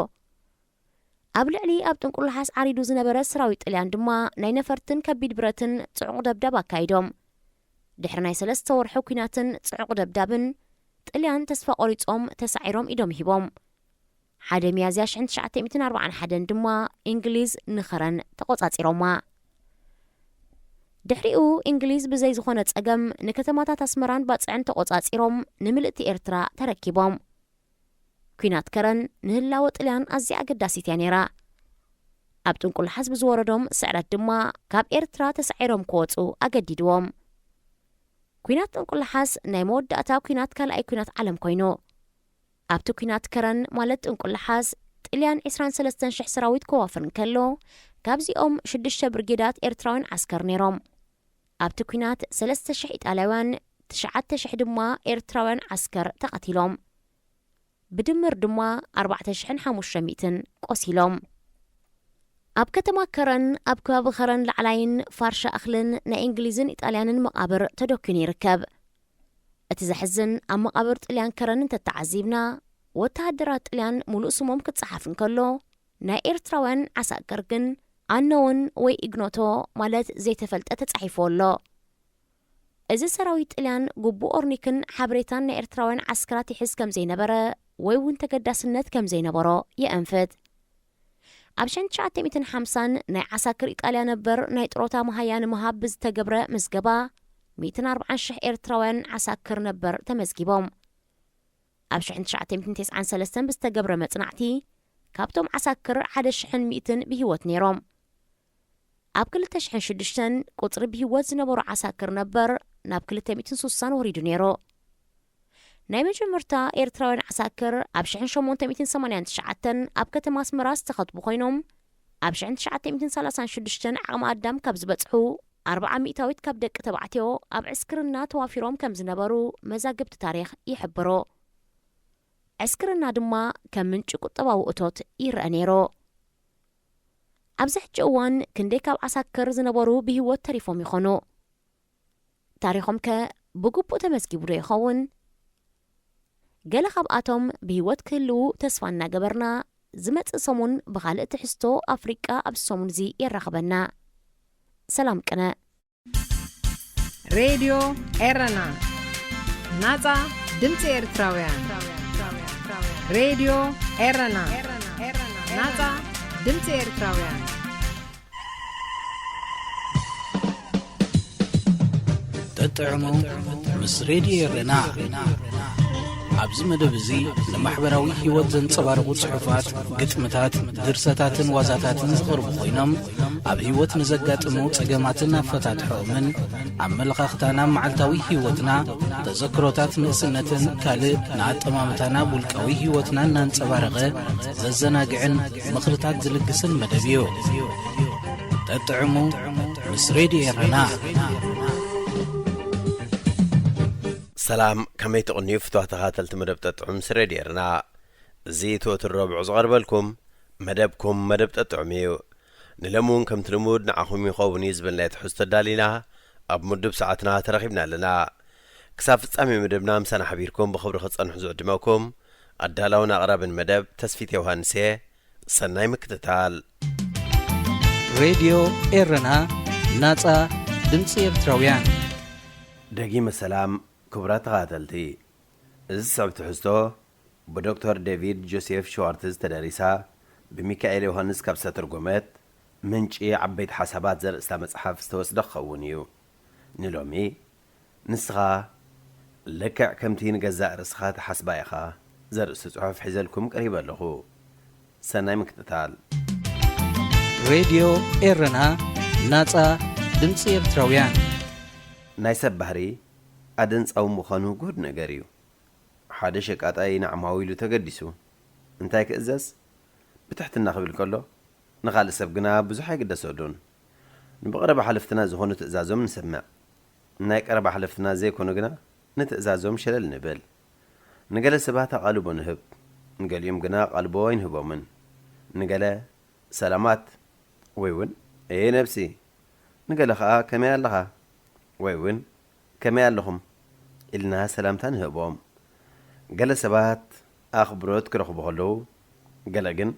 ኣብ ልዕሊ ኣብ ጥንቁል ናሓስ ዓሪዱ ዝነበረ ሰራዊት ጣልያን ድማ ናይ ነፈርትን ከቢድ ብረትን ጽዑቕ ደብዳብ ኣካይዶም። ድሕሪ ናይ 3 ወርሒ ኩናትን ጽዑቕ ደብዳብን ጣልያን ተስፋ ቆሪጾም ተሳዒሮም ኢዶም ሂቦም። 1 ሚያዝያ 1941 ድማ እንግሊዝ ንኸረን ተቆጻጺሮማ። ድሕሪኡ እንግሊዝ ብዘይ ዝኾነ ጸገም ንከተማታት ኣስመራን ባጽዕን ተቆጻጺሮም ንምልእቲ ኤርትራ ተረኪቦም። ኩናት ከረን ንህላወ ጣልያን ኣዝያ ኣገዳሲት እያ ነይራ። ኣብ ጥንቁል ናሓስ ብዝወረዶም ስዕረት ድማ ካብ ኤርትራ ተሳዒሮም ክወፁ ኣገዲድዎም። ኩናት ጥንቁል ናሓስ ናይ መወዳእታ ኩናት ካልኣይ ኩናት ዓለም ኮይኑ ኣብቲ ኩናት ከረን ማለት ጥንቁል ናሓስ ጣልያን 23,000 ሰራዊት ክዋፍር እንከሎ ካብዚኦም 6 ብርጌዳት ኤርትራውያን ዓስከር ነይሮም። ኣብቲ ኩናት 3,000 ኢጣልያውያን 9,000 ድማ ኤርትራውያን ዓስከር ተቐቲሎም ብድምር ድማ 4,500 ቆሲሎም። ኣብ ከተማ ከረን ኣብ ከባቢ ከረን ላዕላይን ፋርሻ እኽልን ናይ እንግሊዝን ኢጣልያንን መቓብር ተደኪኑ ይርከብ። እቲ ዘሕዝን ኣብ መቓብር ጣልያን ከረን እንተተዓዚብና ወተሃደራት ጣልያን ሙሉእ ስሞም ክትጸሓፍ እንከሎ ናይ ኤርትራውያን ዓሳከር ግን ኣነውን ወይ ኢግኖቶ ማለት ዘይተፈልጠ ተጻሒፉ ኣሎ። እዚ ሰራዊት ጣልያን ጉቡእ ኦርኒክን ሓበሬታን ናይ ኤርትራውያን ዓስከራት ይሕዝ ከም ዘይነበረ ወይ እውን ተገዳስነት ከም ዘይነበሮ የአንፈት። ኣብ 1950 ናይ ዓሳክር ኢጣልያ ነበር ናይ ጥሮታ መሃያ ንምሃብ ብዝተገብረ ምዝገባ 140,000 ኤርትራውያን ዓሳክር ነበር ተመዝጊቦም። ኣብ 1993 ብዝተገብረ መጽናዕቲ ካብቶም ዓሳክር 1,100 ብህይወት ነይሮም። ኣብ 2006 ቁጽሪ ብህይወት ዝነበሩ ዓሳክር ነበር ናብ 260 ወሪዱ ነይሩ። ናይ መጀመርታ ኤርትራውያን ዓሳክር ኣብ 1889 ኣብ ከተማ ኣስመራ ዝተኸትቡ ኮይኖም ኣብ 1936 ዓቕሚ ኣዳም ካብ ዝበጽሑ 40 ሚእታዊት ካብ ደቂ ተባዕትዮ ኣብ ዕስክርና ተዋፊሮም ከም ዝነበሩ መዛግብቲ ታሪኽ ይሕብሮ። ዕስክርና ድማ ከም ምንጭ ቁጠባዊ እቶት ይርአ ነይሩ። ኣብዚ ሕጂ እዋን ክንደይ ካብ ዓሳክር ዝነበሩ ብህይወት ተሪፎም ይኾኑ? ታሪኾም ከ ብግቡእ ተመዝጊቡ ዶ ይኸውን? ገለ ካብኣቶም ብህይወት ክህልው ተስፋ እናገበርና ዝመጽእ ሰሙን ብኻልእ ትሕዝቶ ኣፍሪቃ ኣብ ሰሙን እዚ የራኽበና። ሰላም ቅነ ሬድዮ ኤረና ናጻ ድምፂ ኤርትራውያን ሬድዮ ኤረና ናጻ ድምፂ ኤርትራውያን ተጥዕሙ ምስ ሬድዮ ኤረና ኣብዚ መደብ እዚ ንማሕበራዊ ህይወት ዘንጸባርቑ ጽሑፋት፣ ግጥምታት፣ ድርሰታትን ዋዛታትን ዝቐርቡ ኮይኖም ኣብ ህይወት ንዘጋጥሙ ጸገማትን ኣፈታትሖምን ኣመለኻኽታና መዓልታዊ ህይወትና ተዘክሮታት ንእስነትን ካልእ ንኣጠማምታና ውልቃዊ ህይወትና እናንጸባረቐ ዘዘናግዕን ምኽርታት ዝልግስን መደብ እዩ። ተጥዕሙ ምስ ሬድዮ ኤረና። ሰላም ከመይ ትቕንዩ ፍትዋት ተኸታተልቲ መደብ ጠጥዑም ምስ ሬድዮ ኤረና። እዚ ትወትር ረቡዕ ዝቐርበልኩም መደብኩም መደብ ጠጥዑም እዩ። ንለሙን ከምቲ ልሙድ ንዓኹም ይኸውን እዩ ዝብልና ትሕዝቶ ኣዳሊና ኣብ ምድብ ሰዓትና ተረኺብና ኣለና። ክሳብ ፍጻሜ መደብና ምሳና ሓቢርኩም ብኽብሪ ክጸንሑ ዝዕድመኩም ኣዳላውን ኣቕራብን መደብ ተስፊት ዮሃንስ እየ። ሰናይ ምክትታል። ሬድዮ ኤረና ናጻ ድምፂ ኤርትራውያን። ደጊመ ሰላም ክቡራት ተኸታተልቲ፣ እዚ ስዕብ ትሕዝቶ ብዶክተር ዴቪድ ጆሴፍ ሸዋርትዝ ተደሪሳ ብሚካኤል ዮሃንስ ካብ ዝተተርጎመት ምንጪ ዓበይቲ ሓሳባት ዘርእስታ መጽሓፍ ዝተወስደ ክኸውን እዩ። ንሎሚ ንስኻ ልክዕ ከምቲ ንገዛእ ርእስኻ ተሓስባ ኢኻ ዘርእስቲ ጽሑፍ ሒዘልኩም ቀሪበ ኣለኹ። ሰናይ ምክትታል። ሬድዮ ኤረና ናጻ ድምፂ ኤርትራውያን። ናይ ሰብ ባህሪ ኣደንጻዊ ምዃኑ ጉድ ነገር እዩ። ሓደ ሸቃጣይ ንዓማዊሉ ተገዲሱ እንታይ ክእዘዝ ብትሕትና ክብል ከሎ ንኻልእ ሰብ ግና ብዙሕ ኣይግደሰሉን። ንብቐረባ ሓለፍትና ዝኾኑ ትእዛዞም ንሰምዕ፣ ናይ ቀረባ ሓለፍትና ዘይኮኑ ግና ንትእዛዞም ሸለል ንብል። ንገለ ሰባት ኣቓልቦ ንህብ፣ ንገሊኦም ግና ቓልቦ ኣይንህቦምን። ንገለ ሰላማት ወይ እውን ነብሲ፣ ንገለ ኸዓ ከመይ ኣለኻ ወይ እውን ከመይ ኣለኹም ኢልና ሰላምታ ንህቦም። ገለ ሰባት ኣኽብሮት ክረኽቡ ከለዉ ገለ ግን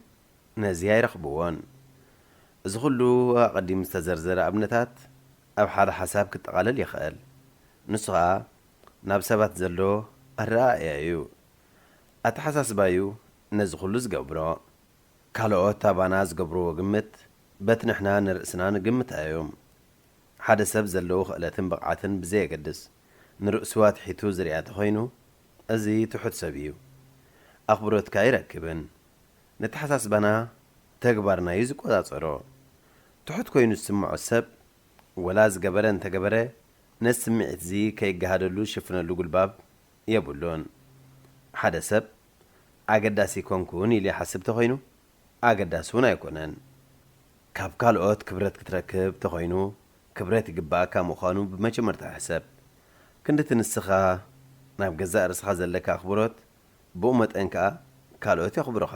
ነዚ ኣይረኽብዎን። እዚ ኩሉ ኣቐዲም ዝተዘርዘረ ኣብነታት ኣብ ሓደ ሓሳብ ክጠቓለል ይኽእል። ንሱ ኸዓ ናብ ሰባት ዘሎ ኣረኣእያ እዩ፣ ኣተሓሳስባ እዩ ነዚ ኩሉ ዝገብሮ። ካልኦት ኣባና ዝገብርዎ ግምት በቲ ንሕና ንርእስና ንግምት እዮም። ሓደ ሰብ ዘለዎ ክእለትን ብቕዓትን ብዘየገድስ ንርእሱ ኣትሒቱ ዝርያ ተኾይኑ እዚ ትሑት ሰብ እዩ። ኣኽብሮትካ ይረክብን። ነተሓሳስባና ተግባርና እዩ ዝቆጻጸሮ። ትሑት ኮይኑ ዝስምዖ ሰብ ወላ ዝገበረ እንተገበረ ነዚ ስምዒት እዚ ከይገሃደሉ ዝሽፍነሉ ጉልባብ የብሉን። ሓደ ሰብ ኣገዳሲ ኮንኩን ኢሉ ይሓስብ ተኾይኑ ኣገዳሲ እውን ኣይኮነን። ካብ ካልኦት ክብረት ክትረክብ ተኾይኑ ክብረት ይግባእካ ምዃኑ ብመጀመርታ ሕሰብ። ክንድቲ ንስኻ ናብ ገዛእ ርእስኻ ዘለካ ኣኽብሮት ብኡ መጠን ከዓ ካልኦት የኽብሩኻ።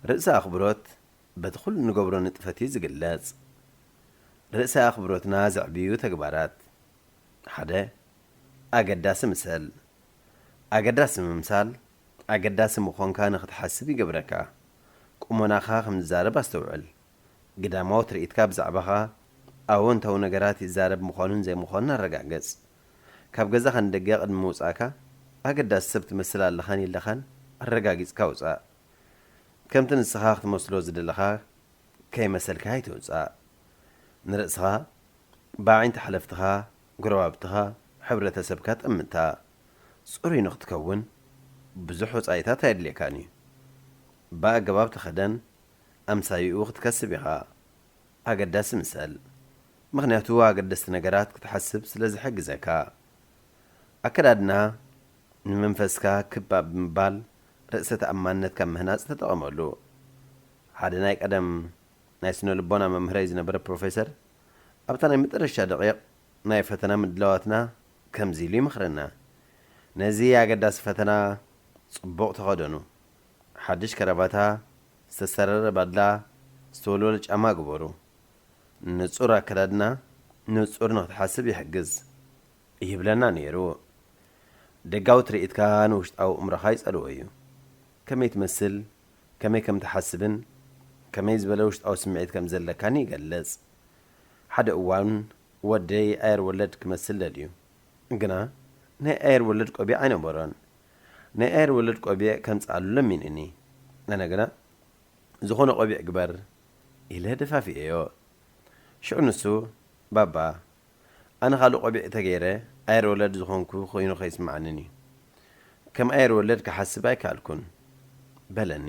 ርእሲ ኣኽብሮት በቲ ኩሉ ንገብሮ ንጥፈት እዩ ዝግለጽ። ርእሲ ኣኽብሮትና ዘዕብዩ ተግባራት፣ ሓደ ኣገዳሲ ምሰል። ኣገዳሲ ምምሳል ኣገዳሲ ምዃንካ ንኽትሓስብ ይገብረካ። ቁመናኻ ከም ዝዛረብ ኣስተውዕል። ግዳማዊ ትርኢትካ ብዛዕባኻ ኣወንታዊ ነገራት ይዛረብ ምዃኑን ዘይምዃኑን ኣረጋገጽ። ካብ ገዛኻ ንደገ ቅድሚ ምውጻእካ ኣገዳሲ ሰብ ትመስል ኣለኻን የለኻን ኣረጋጊጽካ ውጻእ። ከምቲ ንስኻ ክትመስሎ ዝደለኻ ከይመሰልካ ኣይትውጻእ። ንርእስኻ ብዓይንቲ ሓለፍትኻ፣ ጉረባብትኻ፣ ሕብረተሰብካ ጠምታ ጽሩይ ንኽትከውን ብዙሕ ወጻኢታት ኣየድልየካን እዩ። بأجباب تخدن أمسايو ክትከስብ ኢኻ ኣገዳሲ ምሰል ምክንያቱ ኣገደስቲ ነገራት ክትሓስብ ስለ ዝሕግዘካ ኣከዳድና ንመንፈስካ ክባብ ብምባል ርእሰ ተኣማንነትካ ምህናፅ ተጠቐመሉ ሓደ ናይ ቀደም ናይ ስነ ልቦና መምህረይ ዝነበረ ፕሮፌሰር ኣብታ ናይ መጨረሻ ደቂቕ ናይ ፈተና ምድላዋትና ከምዚ ኢሉ ይምኽረና ነዚ ኣገዳሲ ፈተና ጽቡቕ ተኸደኑ ሓድሽ ከረባታ ዝተሰረረ ባድላ ዝተወልወለ ጫማ ግበሩ ንጹር ኣከዳድና ንጹር ንኽትሓስብ ይሕግዝ ይብለና ነይሩ ደጋዊ ትርኢትካ ንውሽጣዊ እምሮኻ ይጸልዎ እዩ ከመይ ትመስል ከመይ ከም ትሓስብን ከመይ ዝበለ ውሽጣዊ ስምዒት ከም ዘለካን ይገልጽ ሓደ እዋን ወደይ ኣየር ወለድ ክመስል ደልዩ ግና ናይ ኣየር ወለድ ቆቢዕ ኣይነበሮን ናይ ኣየር ወለድ ቆቢዕ ከምፅኣሉ ለሚንእኒ ኣነ ግና ዝኾነ ቆቢዕ ግበር ኢለ ደፋፊአዮ ሽዑ ንሱ ባባ ኣነ ካልእ ቆቢዕ ተገይረ ኣየር ወለድ ዝኾንኩ ኮይኑ ኸይስማዓንን እዩ ከም ኣየር ወለድ ክሓስብ ኣይከኣልኩን በለኒ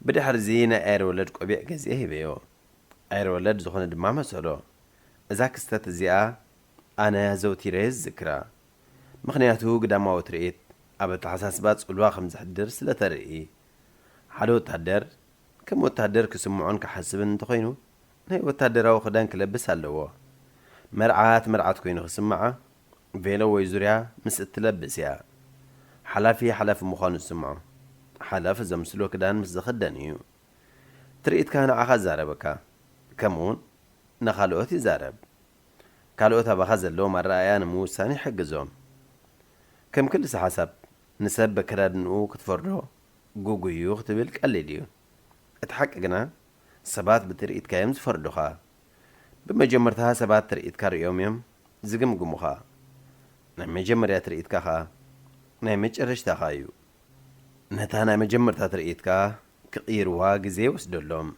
ብድሕሪ እዚ ናይ ኣየር ወለድ ቆቢዕ ገዚአ ሂበዮ ኣየር ወለድ ዝኾነ ድማ መሰሎ እዛ ክስተት እዚኣ ኣነ ዘውቲረ ዝዝክራ ምክንያቱ ግዳማዊ ትርኢት ኣብ ኣተሓሳስባ ጽልዋ ከም ዝሕድር ስለ ተርኢ ሓደ ወታደር ከም ወታደር ክስምዖን ክሓስብን እንተኾይኑ ናይ ወታደራዊ ክዳን ክለብስ ኣለዎ መርዓት መርዓት ኮይኑ ክስምዓ ቬሎ ወይ ዙርያ ምስ እትለብስ እያ ሓላፊ ምዃኑ ዝስምዖ ሓላፊ ዘምስሎ ክዳን ምስ ዝኽደን እዩ ትርኢትካ ንዓኻ ዛረበካ ከምኡውን ንኻልኦት ይዛረብ ካልኦት ኣባኻ ዘለዎም ኣረኣያ ንምውሳን ይሕግዞም ከም ክልሲ ሓሳብ ንሰብ በከዳድንኡ ክትፈርዶ ጉጉዩ ክትብል ቀሊል እዩ እቲ ሓቂ ግና ሰባት ብትርኢትካ እዮም ዝፈርዱኻ ብመጀመርታ ሰባት ትርኢትካ ርዮም እዮም ዝግምግሙኻ ናይ መጀመርያ ትርኢትካ ኸ ናይ መጨረሽታኻ እዩ ነታ ናይ መጀመርታ ትርኢትካ ክቕይርዋ ግዜ ይወስደሎም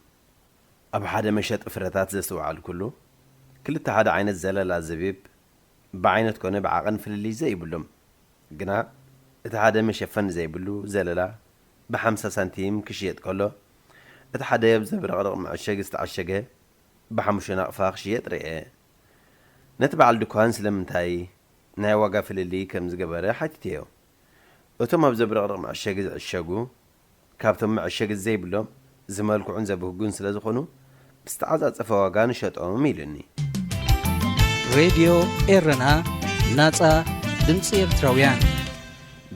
ኣብ ሓደ መሸጢ ፍረታት ዘስተውዓል ኩሉ ክልተ ሓደ ዓይነት ዘለላ ዘቢብ ብዓይነት ኮነ ብዓቐን ፍልልይ ዘይብሎም ግና እቲ ሓደ መሸፈን ዘይብሉ ዘለላ ብ50 ሳንቲም ክሽየጥ ከሎ እቲ ሓደ ብዘብረቕረቕ መዐሸጊ ዝተዓሸገ ብ5 ናቕፋ ክሽየጥ ርአ ነቲ በዓል ድኳን ስለምንታይ ናይ ዋጋ ፍልልይ ከም ዝገበረ ሓቲትዮ እቶም ኣብ ዘብረቕረቕ መዐሸጊ ዝዕሸጉ ካብቶም መዐሸጊ ዘይብሎም ዝመልክዑን ዘብህጉን ስለ ዝኾኑ ብዝተዓጻጸፈ ዋጋ ንሸጦም ኢሉኒ ሬድዮ ኤረና ናጻ ድምፂ ኤርትራውያን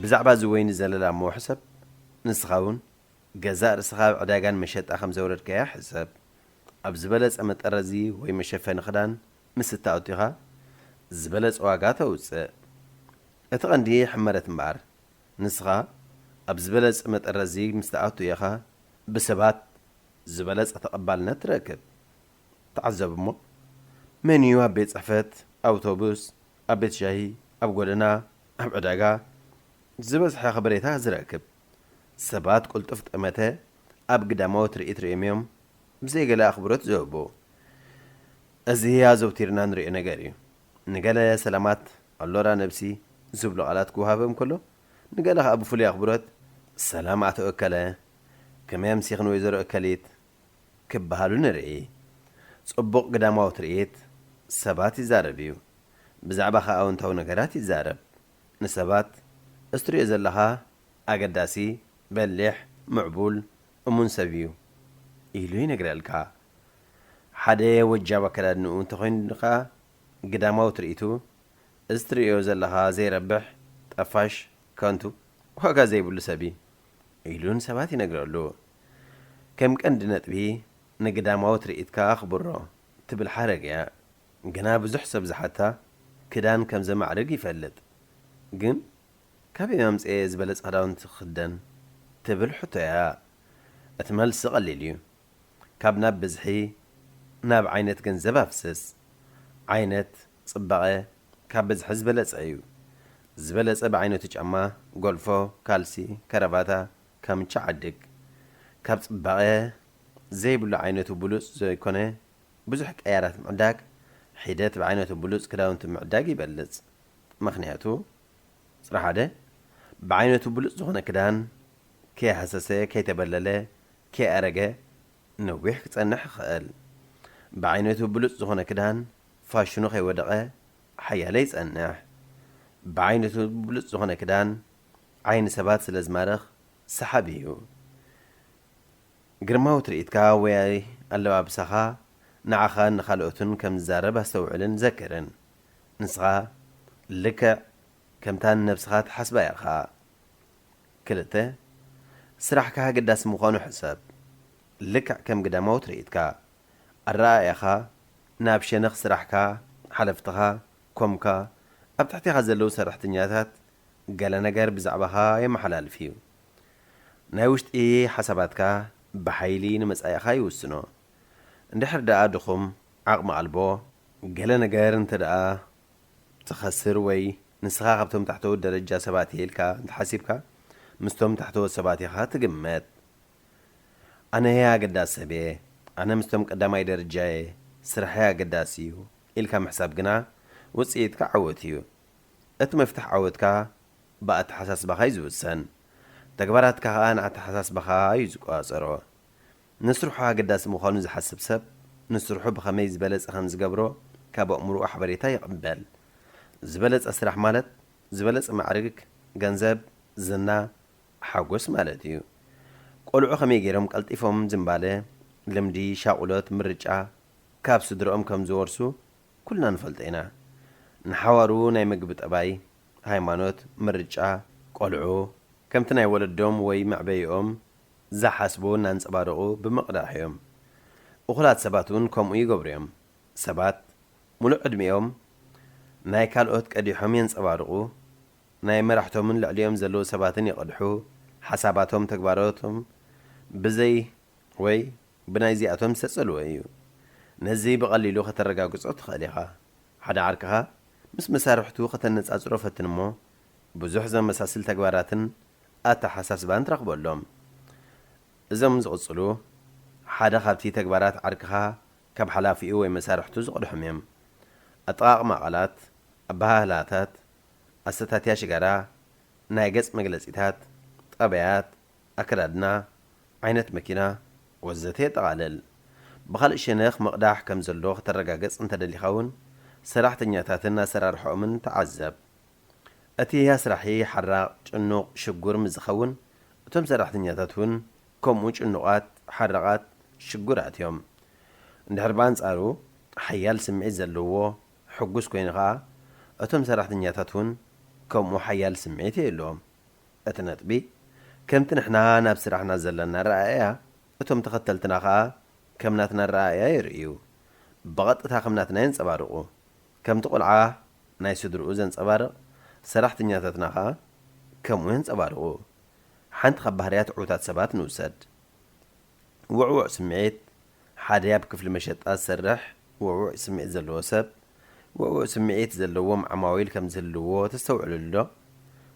ብዛዕባ ዝወይኒ ዘለላ እሞ ሕሰብ ንስኻ እውን ገዛእ ርስኻ ኣብ ዕዳጋን መሸጣ ከም ዘውረድከያ ሕሰብ ኣብ ዝበለጸ መጠረዚ ወይ መሸፈኒ ክዳን ምስ እታኣትኻ ዝበለጸ ዋጋ ተውፅእ እቲ ቐንዲ ሕመረት እምበኣር ንስኻ ኣብ ዝበለጸ መጠረዚ ምስ ተኣቱ ኢኻ ብሰባት ዝበለጸ ተቐባልነት ትረክብ ተዓዘብ እሞ መን እዩ ኣብ ቤት ጽሕፈት ኣውቶቡስ ኣብ ቤት ሻሂ ኣብ ጎደና ኣብ ዕዳጋ ዝበዝሐ ኸበሬታ ዝረክብ ሰባት ቁልጡፍ ጠመተ ኣብ ግዳማዊ ትርኢት ርእዮም ብዘይገለ ኣኽብሮት ዝህቡ እዚ ኣዘውቲርና ንሪኦ ነገር እዩ ንገለ ሰላማት ኣሎራ ነብሲ ዝብሉ ቓላት ክውሃቦም ከሎ ንገለ ኸኣ ብፍሉይ ኣኽብሮት ሰላም ኣቶ እከለ ከመይ ኣምሲኽን ወይዘሮ እከሊት ክበሃሉ ንርኢ ጽቡቕ ግዳማዊ ትርኢት ሰባት ይዛረብ እዩ ብዛዕባ ኸ ኣወንታዊ ነገራት ይዛረብ ንሰባት እስትሪኦ ዘለኻ ኣገዳሲ በሊሕ ምዕቡል እሙን ሰብ እዩ ኢሉ ይነግረልካ ሓደ ወጃብ ኣከዳድንኡ እንተኾይኑኻ ግዳማዊ ትርኢቱ እዚ ትሪኦ ዘለኻ ዘይረብሕ ጠፋሽ ከንቱ ዋጋ ዘይብሉ ሰብ ኢሉን ሰባት ይነግረሉ ከም ቀንዲ ነጥቢ ንግዳማዊ ትርኢትካ ኣኽብሮ ትብል ሓረግ እያ ግና ብዙሕ ሰብ ዝሓታ ክዳን ከም ዘማዕርግ ይፈልጥ ግን ካበይ ማምፅአ ዝበለጸ ክዳውንቲ ክኽደን ትብል ሕቶ እያ እቲ መልሲ ቀሊል እዩ ካብ ናብ ብዝሒ ናብ ዓይነት ገንዘብ ኣፍስስ ዓይነት ጽባቐ ካብ ብዝሒ ዝበለጸ እዩ ዝበለጸ ብዓይነቱ ጫማ ጎልፎ ካልሲ ከረባታ ካምቻ ዓድግ ካብ ጽባቐ ዘይብሉ ዓይነቱ ብሉጽ ዘይኮነ ብዙሕ ቀያራት ምዕዳግ ሒደት ብዓይነቱ ብሉጽ ክዳውንቲ ምዕዳግ ይበልጽ ምኽንያቱ ጽራ ሓደ ብዓይነቱ ብሉጽ ዝኾነ ክዳን كي حساسة كي تبلله كي أرجع نويح كتنح خال بعينته بلوت زخنا كدان فاشنو خي ودقة حياليس أنح بعينته بلوت زخنا كدان عين سبات سلزمارخ سحابيو قرماو تريتكا وياي اللوابسخا نعخا نخالوتن كم زاربه سوعلن ذكرن نسخا لك كم تان نفسخات حسبا يخا كلته سرحكا قداس مخانو حساب لك كم قدامو تريتكا الرأي يخا نابشنخ سرحكا حلفتها كومكا أبتحتي غزلو سرحتنياتات قال نجار بزعبها يا محلال فيو ناوشت إيه حساباتك بحيلي نمس أي خاي والسنو اندحر دقا دخم عقم قلبو قال نجار انت دقا تخسر وي نسخا غبتهم تحتو درجة سباتي لكا نتحاسبكا مستهم تحتو سباتي خا تقمت أنا هيا قداس سبيه أنا مستهم قدامي درجة سرحيا قداسيو إلكا محساب قنا وصيتك عوتيو اتمفتح عوتك بقى تحساس بخا يزوسن تكبراتك أنا تحساس بخا يزقوا أصرو نسرحها قداس مخانو زحسب سب نسرحو بخمي زبلز أخان زقبرو كابو أمرو أحبريتا يقبل زبلز أسرح مالت زبلز معرقك جنزب زنا حاقوس مالتيو قولعو خمي جيرم قلطيفهم زنبالي لمدي شاقولات مرجعة كاب صدرهم كم زورسو كلنا نفلتينا نحوارو ناي مقبت أباي هايمانوت مرجعة قولعو كم تناي ولدهم وي معبيهم زحسبو نانصبارقو بمقداحيهم وخلات سباتون كم يقبريهم سبات ملو عدميهم ناي كالوت قديحهم ينصبارقو ناي مرحتهم من لعليهم زلو سباتن يقدحو حساباتهم تكباراتهم بزي وي بناي زياتهم سسلو ايو نزي بقليلو خطرقاقصو تخليها حدا عركها مس مسارحتو خطنص اصرو فتنمو بزح زم مساسل تكباراتن اتا حساس بان ترقبلهم زم زقصلو حدا خابتي تكبارات عركها كب حلافيو وي مسارحتو زقدحميم اطاق مقالات ابهالاتات استاتيا شغارا نايغص مغلصيتات طبيعات اكرادنا عينت مكينه وزته طالل بخلق شنخ مقداح كم زلو ترغاغص انت دليخون سراحتنياتاتنا سرارحومن تعذب اتي يا سراحي حراق ጭنوق شغور مزخون اتم سراحتنياتاتون كم ጭنوقات حرقات شغوراتيوم اندهربان صارو حيال سمعي زلوو حقوس كوينغا اتم سراحتنياتاتون كم حيال سمعيتي لهم اتنطبي كمت نحنا ناب سراحنا زلنا رأيها اتم تختلتنا خا كمناتنا الرأيها يرئيو بغطتها خمناتنا ينصبارقو كم تقولعا ناي سدرو زنصبارق سراحتنياتنا خا كم ينصبارقو حنت خبهريات عوتات سبات نوسد وعوع سمعيت حادياب كفل مشطات سرح وعوع سمعيت زلو سب وعوع سمعيت زلوهم عماويل كم زلوو تستوعلو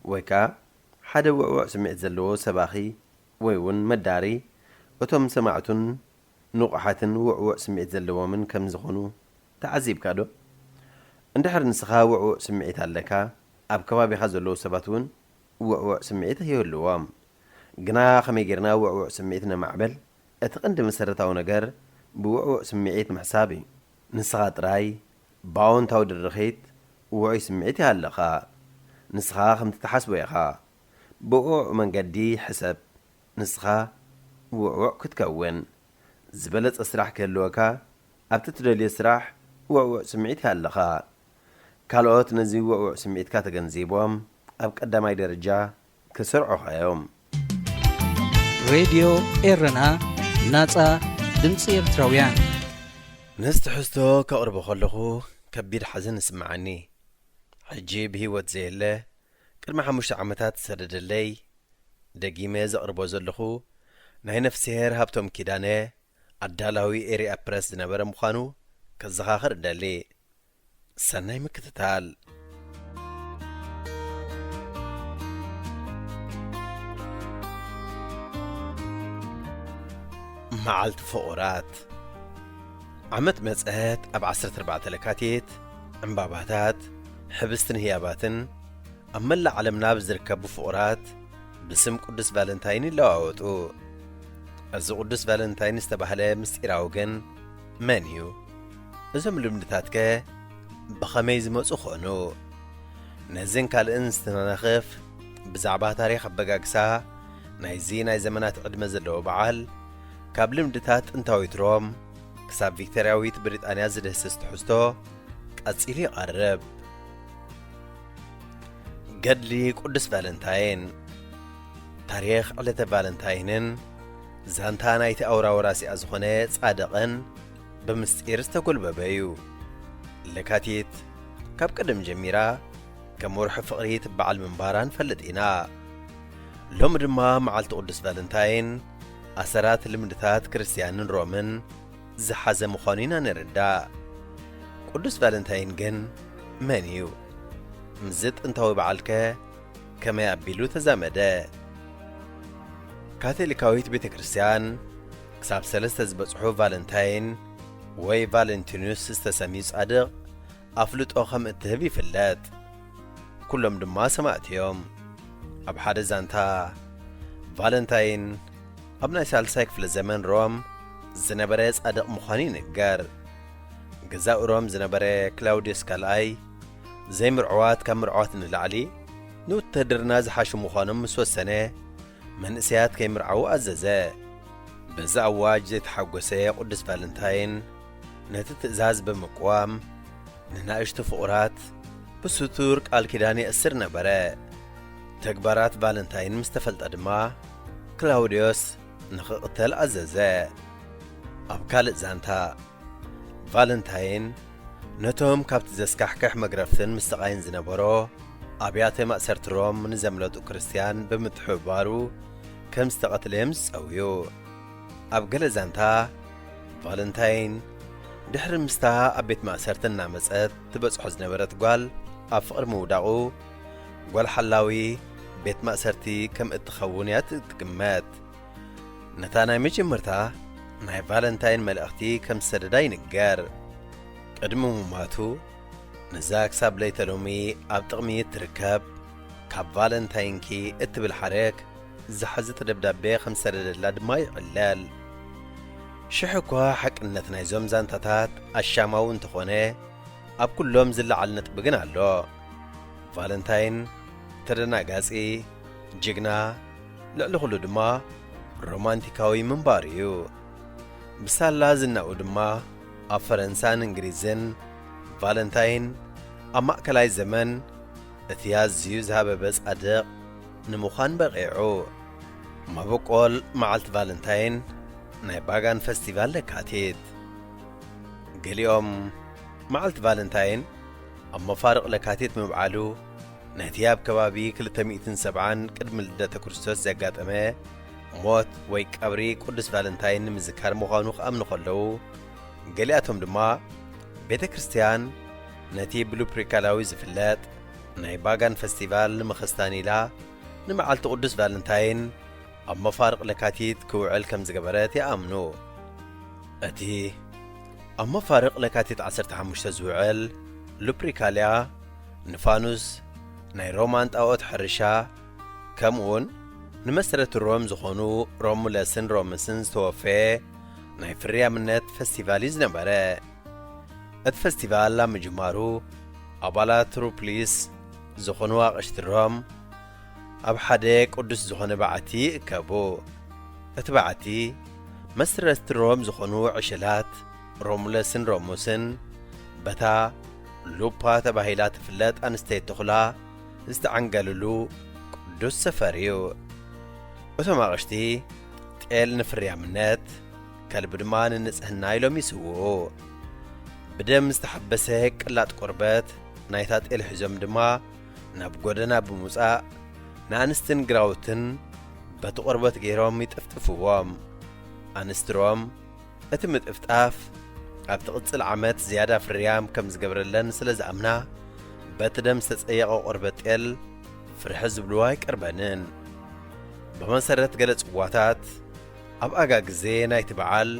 ويكا حدا وعوع سمعيت زلو سباخي ويون مداري وتم سماعتن نقحاتن وعوع سمعيت زلو من كم زخونو تعذيب كادو اندحر نسخا وعوع سمعيت هلكا اب كبابي خزلو سباتون وعوع سمعيت هيولوام قنا خمي جرنا وعوع سمعيتنا معبل اتقند مسرتاو نجر بوعوع سمعيت محسابي نسخا طراي باون تاود الرخيت وعوع سمعيت هلخا نسخا خم تتحسبو يخا بوعوع من قدي حسب نسخا وعوع كتكون زبلت اسراح كلوكا ابتتدلي اسراح وعوع سمعيت هلخا كالوت نزي وعوع سمعيت كاتغنزيبوم اب قداماي درجه كسرعو خيوم راديو إيرنا ناصا دمص إرتراويان نستحستو كقرب خلخو كبير حزن سمعني حجي بهيوت زيله كلمة 5 عامتات سددلي دقيمه زقربو زلخو ناي نفسير هابتم كيدانه عدالاوي إيري أبرس نبره مخانو كزخاخر دالي سناي مكتتال معلت فقرات عمت مزقات اب 14 تلكاتيت انباباتات حبستن هياباتن املا علمنا بزركب فقرات بسم قدس فالنتاين لواوتو እዚ ቅዱስ ቫለንታይን ዝተባህለ ምስጢራዊ ግን መን እዩ? እዞም ልምድታት ከ ብኸመይ ዝመፁ ኾኑ? ነዝን ካልእን ዝተናነኽፍ ብዛዕባ ታሪኽ ኣበጋግሳ ናይዚ ናይ ዘመናት ዕድመ ዘለዎ በዓል ካብ ልምድታት ጥንታዊት ሮም ክሳብ ቪክቶርያዊት ብሪጣንያ ዝድህስስ ትሕዝቶ ቀፂሉ ይቐርብ። ገድሊ ቅዱስ ቫለንታይን ታሪኽ ዕለተ ቫለንታይንን ዛንታ ናይቲ ኣውራ ወራሲኣ ዝኾነ ጻድቕን ብምስጢር ዝተጐልበበ እዩ። ለካቲት ካብ ቀደም ጀሚራ ከም ወርሒ ፍቕሪ ትበዓል ምንባራ ንፈልጥ ኢና። ሎሚ ድማ መዓልቲ ቅዱስ ቫለንታይን ኣሰራት ልምድታት ክርስትያንን ሮምን ዝሓዘ ምዃኑ ኢና ንርዳእ። ቅዱስ ቫለንታይን ግን መን እዩ? ምዝ ጥንታዊ በዓልከ ከመይ ኣቢሉ ተዛመደ? ካቶሊካዊት ቤተ ክርስቲያን ክሳብ 3 ዝበጽሑ ቫለንታይን ወይ ቫለንቲኑስ ዝተሰሚዩ ጻድቕ ኣፍልጦ ከም እትህብ ይፍለጥ። ኩሎም ድማ ሰማዕት እዮም። ኣብ ሓደ ዛንታ ቫለንታይን ኣብ ናይ 3ይ ክፍለ ዘመን ሮም ዝነበረ ጻድቕ ምዃኑ ይንገር። ገዛኡ ሮም ዝነበረ ክላውዲየስ ካልኣይ ዘይምርዕዋት ካብ ምርዕዋት ንላዕሊ ንውትድርና ዝሓሹ ምዃኖም ምስ ወሰነ መንእስያት ከይምርዓዉ ኣዘዘ። በዛ ኣዋጅ ዘይተሓጐሰ ቅዱስ ቫለንታይን ነቲ ትእዛዝ ብምቅዋም ንናእሽቱ ፍቑራት ብስቱር ቃል ኪዳን የእስር ነበረ። ተግባራት ቫለንታይን ምስ ተፈልጠ ድማ ክላውዲዮስ ንኽቕተል ኣዘዘ። ኣብ ካልእ ዛንታ ቫለንታይን ነቶም ካብቲ ዘስካሕክሕ መግረፍትን ምስተቓይን ዝነበሮ ኣብያተ ማእሰርቲ ሮም ንዘምለጡ ክርስቲያን ብምትሕብባሩ ከም ዝተቐትለዮም ዝጸውዩ። ኣብ ገለ ዛንታ ቫለንታይን ድሕሪ ምስታ ኣብ ቤት ማእሰርቲ እናመጸት ትበጽሖ ዝነበረት ጓል ኣብ ፍቕሪ ምውዳቑ ጓል ሓላዊ ቤት ማእሰርቲ ከም እትኸውን እያ ትግመት። ነታ ናይ መጀመርታ ናይ ቫለንታይን መልእኽቲ ከም ዝሰደዳ ይንገር። ቅድሚ ምማቱ ነዛ ክሳብ ለይተ ሎሚ ኣብ ጥቕሚት ትርከብ ካብ ቫለንታይንኪ እትብል ሓረግ ዝሓዘት ደብዳቤ ከም ዝሰደደላ ድማ ይቕለል። ሽሕ እኳ ሓቅነት ናይዞም ዛንታታት ኣሻማዊ እንተኾነ ኣብ ኩሎም ዝለዓል ነጥቢ ግን ኣሎ። ቫለንታይን ተደናጋጺ፣ ጅግና፣ ልዕሊ ኩሉ ድማ ሮማንቲካዊ ምንባር እዩ። ብሳላ ዝናኡ ድማ ኣብ ፈረንሳን እንግሊዝን ቫለንታይን ኣብ ማእከላይ ዘመን እቲ ኣዝዩ ዝሃበበ ጻድቕ ንምዃን በቒዑ። መበቆል መዓልቲ ቫለንታይን ናይ ባጋን ፌስቲቫል ለካቲት። ገሊኦም መዓልቲ ቫለንታይን ኣብ መፋርቕ ለካቲት ምብዓሉ ነቲ ኣብ ከባቢ 270 ቅድሚ ልደተ ክርስቶስ ዘጋጠመ ሞት ወይ ቀብሪ ቅዱስ ቫለንታይን ንምዝካር ምዃኑ ክኣምኑ ከለዉ፣ ገሊኣቶም ድማ ቤተ ክርስቲያን ነቲ ብሉፕሪካላዊ ዝፍለጥ ናይ ባጋን ፌስቲቫል ንምኽስታን ኢላ ንመዓልቲ ቅዱስ ቫለንታይን ኣብ መፋርቕ ለካቲት ክውዕል ከም ዝገበረት ይኣምኑ። እቲ ኣብ መፋርቕ ለካቲት 15 ዝውዕል ሉፕሪካልያ ንፋኑስ ናይ ሮማን ጣዖት ሕርሻ ከምኡውን ንመሰረት ሮም ዝኾኑ ሮሙለስን ሮምስን ዝተወፈየ ናይ ፍርያምነት ፌስቲቫል እዩ ዝነበረ። እቲ ፌስቲቫል ኣብ ምጅማሩ ኣባላት ሩፕሊስ ዝኾኑ ኣቕሽቲ ሮም ኣብ ሓደ ቅዱስ ዝኾነ በዓቲ ይእከቡ። እቲ በዓቲ መሰረት ሮም ዝኾኑ ዕሸላት ሮሙለስን ሮሙስን በታ ሉፓ ተባሂላ ትፍለጥ ኣንስተይቲ ተኹላ ዝተዓንገለሉ ቅዱስ ሰፈር እዩ። እቶም ኣቕሽቲ ጤል ንፍርያምነት ከልቢ ድማ ንንጽሕና ኢሎም ይስውኡ። ብደም ዝተሓበሰ ቅላጥ ቆርበት ናይታ ጤል ሒዞም ድማ ናብ ጎደና ብምውፃእ ንኣንስትን ግራውትን በቲ ቆርበት ገይሮም ይጥፍጥፍዎም። ኣንስቲ ሮም እቲ ምጥፍጣፍ ኣብ ትቕጽል ዓመት ዝያዳ ፍርያም ከም ዝገብረለን ስለ ዝኣምና በቲ ደም ዝተጸየቐ ቆርበት ጤል ፍርሒ ዝብልዋ ኣይቀርበንን። ብመሰረት ገለ ጽዋታት ኣብ ኣጋ ግዜ ናይቲ በዓል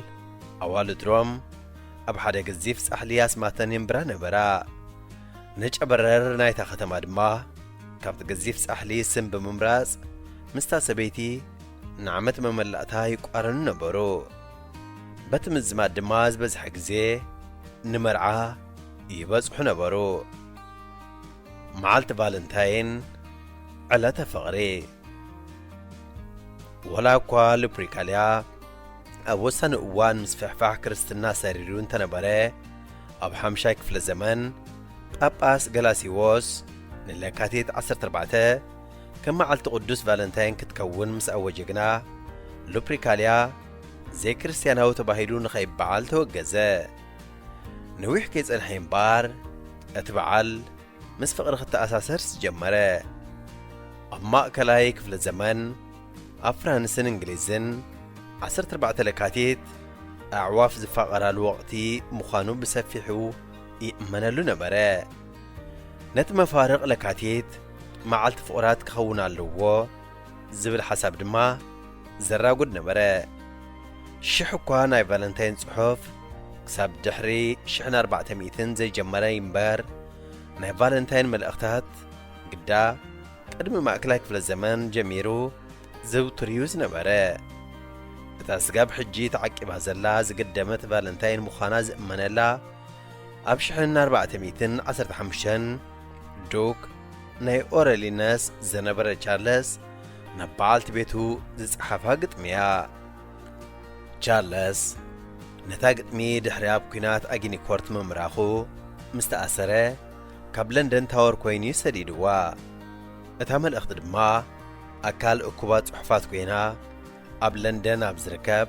ኣዋልድ ሮም ኣብ ሓደ ገዚፍ ጻሕሊ ኣስማተን የንብራ ነበራ። ነጨበረር ናይታ ከተማ ድማ ካብቲ ገዚፍ ጻሕሊ ስም ብምምራጽ مستا سبيتي نعمت مملأتها يقارن نبرو بتمزمات دماز بزح جزي نمرعا يبزحو نبرو معالت فالنتاين علتا فغري ولا كوال بريكاليا أوسن أوان مسفحفح كريستنا سريرون تنبره أب حمشاي كفل الزمن أباس غلاسيوس نلكاتيت 14 كما عالت قدوس فالنتاين كتكون مس أوجيقنا لوبريكاليا زي كريستياناو تباهيلو نخيب بعال توقزة نويح كيز الحين بار اتبعال مس فقر خطة أساسرس جمرة أما كلاي كفل الزمن أفرانسن إنجليزن 14 لكاتيت أعواف زفاقر الوقتي مخانو بسفحو يأمنلو نبرة نت مفارق لكاتيت معالت فقرات كخونا اللوو زبل حساب دما زراقود نبرة شحكوا ناي فالنتين صحوف كساب دحري شحنا 400 زي جمرة ينبار ناي فالنتين ملأختات قدا قدم مأكلاك في الزمان جميرو زوتريوز نبرة تاسقاب حجي تعقب هزلا زقدمت فالنتين مخانا زأمنلا أبشحنا 415 دوك ناي أورالي ناس زنبرة تشارلز نبالت بيتو زصحفها قطميا تشارلز نتا قطمي دحرياب كينات أجيني كورت ممراخو مستأثرة كاب لندن تاور كويني سديدوا اتعمل اخد دما أكال أكوبات صحفات كوينا أب لندن أب زركب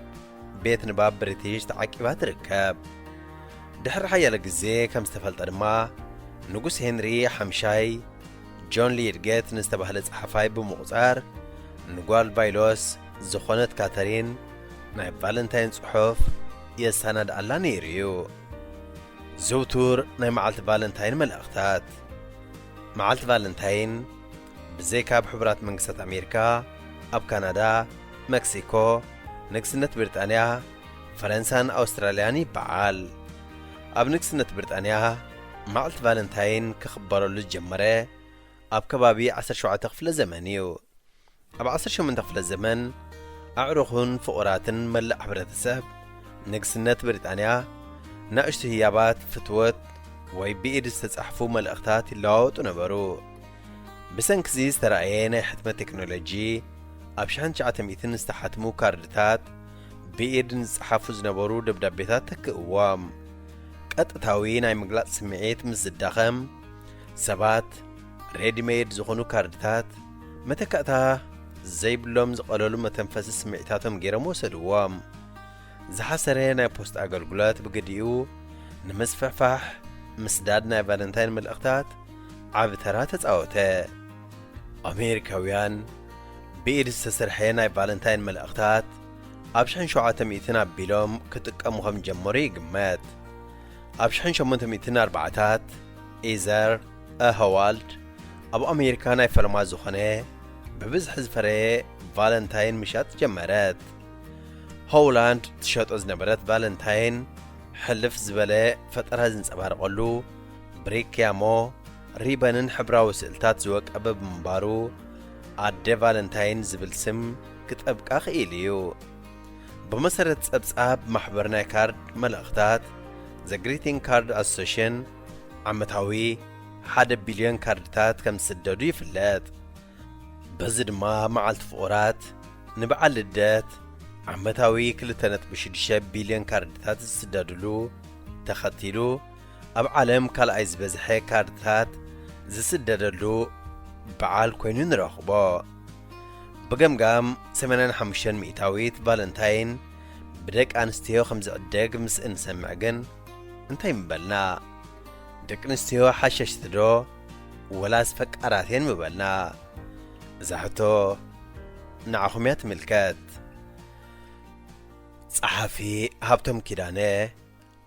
بيت نباب بريتيش تعقبات ركب دحر حيا لقزي كم استفلت أدما نقوس هنري حمشاي جون ليرجيت نستبهلت صحفاي بمقصار نقوال بايلوس زخونت كاترين نايب فالنتين صحف يستند ألا نيريو زوتور ناي معالت فالنتين ملأختات معالت فالنتين بزيكا بحبرات منقصة أمريكا أب كندا مكسيكو نكسنة بريطانيا فرنسان أسترالياني بعال أب نكسنة بريطانيا معالت فالنتين كخبروا للجمرة أب كبابي 10 شعات خفل زمانيو أب 10 شو من تخفل الزمن أعرخون فقرات ملأ حبرة السهب نكسنة بريطانيا ناقشت هيابات فتوت ويبيد استتصحفو ملأختات اللوت ونبرو بسنكزيز ترأينا حتمة تكنولوجي أبشان شعاتميتن استحتمو كاردتات بيد نصحفو زنبرو دبدبيتات تكقوام قطتاوي ناي مقلات سمعيت مزدخم سبات ريدي ميد زخونو كاردتات متكأتا زي بلوم زقلولو متنفس سمعيتاتهم غيرم وسدوام زحسري ناي بوست أقلقلات بقديو نمسفحفح مسداد ناي فالنتين من الأختات عابترات تساوته أمريكاويان بإيد استسرحي ناي فالنتين من الأختات أبشحن شعاتم إيتنا بيلوم كتقامو هم جموري قمات أبشحن شمونتم إيتنا أربعتات إيزر هوالد أبو أمريكا ناي فلما زخنه ببزح زفره فالنتين مشات جمرات هولاند تشات أزنبرات فالنتين حلف زبالة فترها زنصبار قلو بريك يامو ريبانن حبراو سئلتات زوق أبب مبارو عد فالنتين زبل سم كتبقى خيليو بمسرة أبصاب محبرنا كارد ملأختات The Greeting Card Association عمتاوي 1 بليون كاردتات كم سددو يفلات بزد ما مع الفقرات نبعل الدات عمتاوي كل تنت بشدشة بليون كاردتات سددلو تختيلو أب عالم كال عايز بزحي كاردتات زسددلو بعال كوينون رخبا بقام 85 مئتاويت فالنتين بدك أنستيو 5 عدق مس إنسمعجن انتي مبلنا دك نستيو حششتدو ولا سفك أراتين مبلنا زحتو نعخميات ملكات صحافي هابتم كيدانه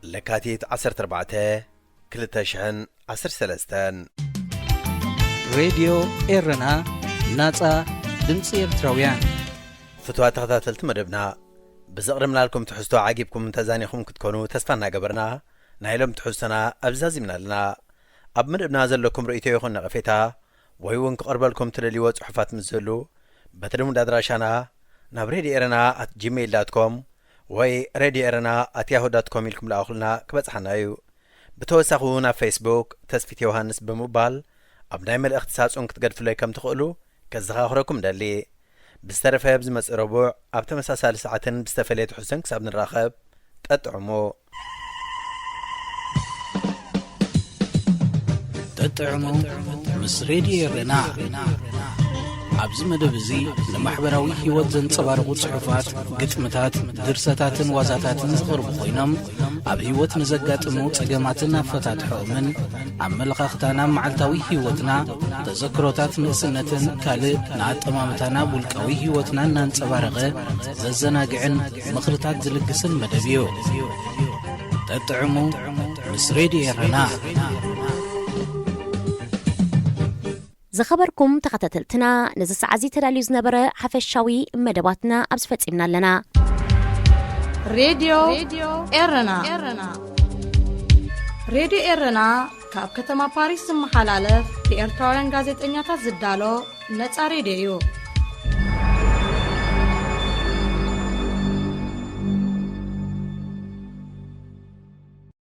لكاتيت 14 كلتا شحن 13 راديو إيرنا ناصا دمص إرتراويان فتوات تخاتلت مدبنا بزقرمنا لكم تحسوا عاجبكم تزانيكم كتكونوا تسفنا قبرنا نايلم تحسنا أبزازي من لنا أب مدبنا زلكم رأيتو يخون نغفيتا ويوان قرب لكم تللي وصحفات مزلو በትልሙድ አድራሻና ናብ radioerna@gmail.com ወይ radioerna@yahoo.com ኢልኩም ላእኹልና ክበጽሓና እዩ። ብተወሳኺ ናብ ፌስቡክ ተስፊት ዮሃንስ ብምባል ኣብ ናይ መልእኽቲ ሳጹን ክትገድፍለይ ከም ትኽእሉ ከዘኻኽረኩም ደሊ። ብዝተረፈ ብዝመጽእ ረቡዕ ኣብ ተመሳሳሊ ሰዓትን ብዝተፈለየ ትሕዝቶን ክሳብ ንራኸብ ጠጥዕሞ ጠጥዕሞ ምስ radioerna ኣብዚ መደብ እዚ ንማሕበራዊ ህይወት ዘንጸባርቑ ጽሑፋት፣ ግጥምታት፣ ድርሰታትን ዋዛታትን ዝቐርቡ ኮይኖም ኣብ ህይወት ንዘጋጥሙ ጸገማትን ኣፈታትሖምን ኣመለኻኽታና መዓልታዊ ህይወትና ተዘክሮታት ንእስነትን ካልእ ንኣጠማምታና ውልቃዊ ህይወትና እናንጸባረቐ ዘዘናግዕን ምኽርታት ዝልግስን መደብ እዩ። ጠጥዕሙ ምስ radioerna ዝኸበርኩም ተኸታተልትና ነዚ ሰዓዚ ተዳልዩ ዝነበረ ሓፈሻዊ መደባትና ኣብዚ ፈጺምና ኣለና። ሬድዮ ኤረና ሬድዮ ኤረና ካብ ከተማ ፓሪስ ዝመሓላለፍ ብኤርትራውያን ጋዜጠኛታት ዝዳሎ ነጻ ሬድዮ እዩ።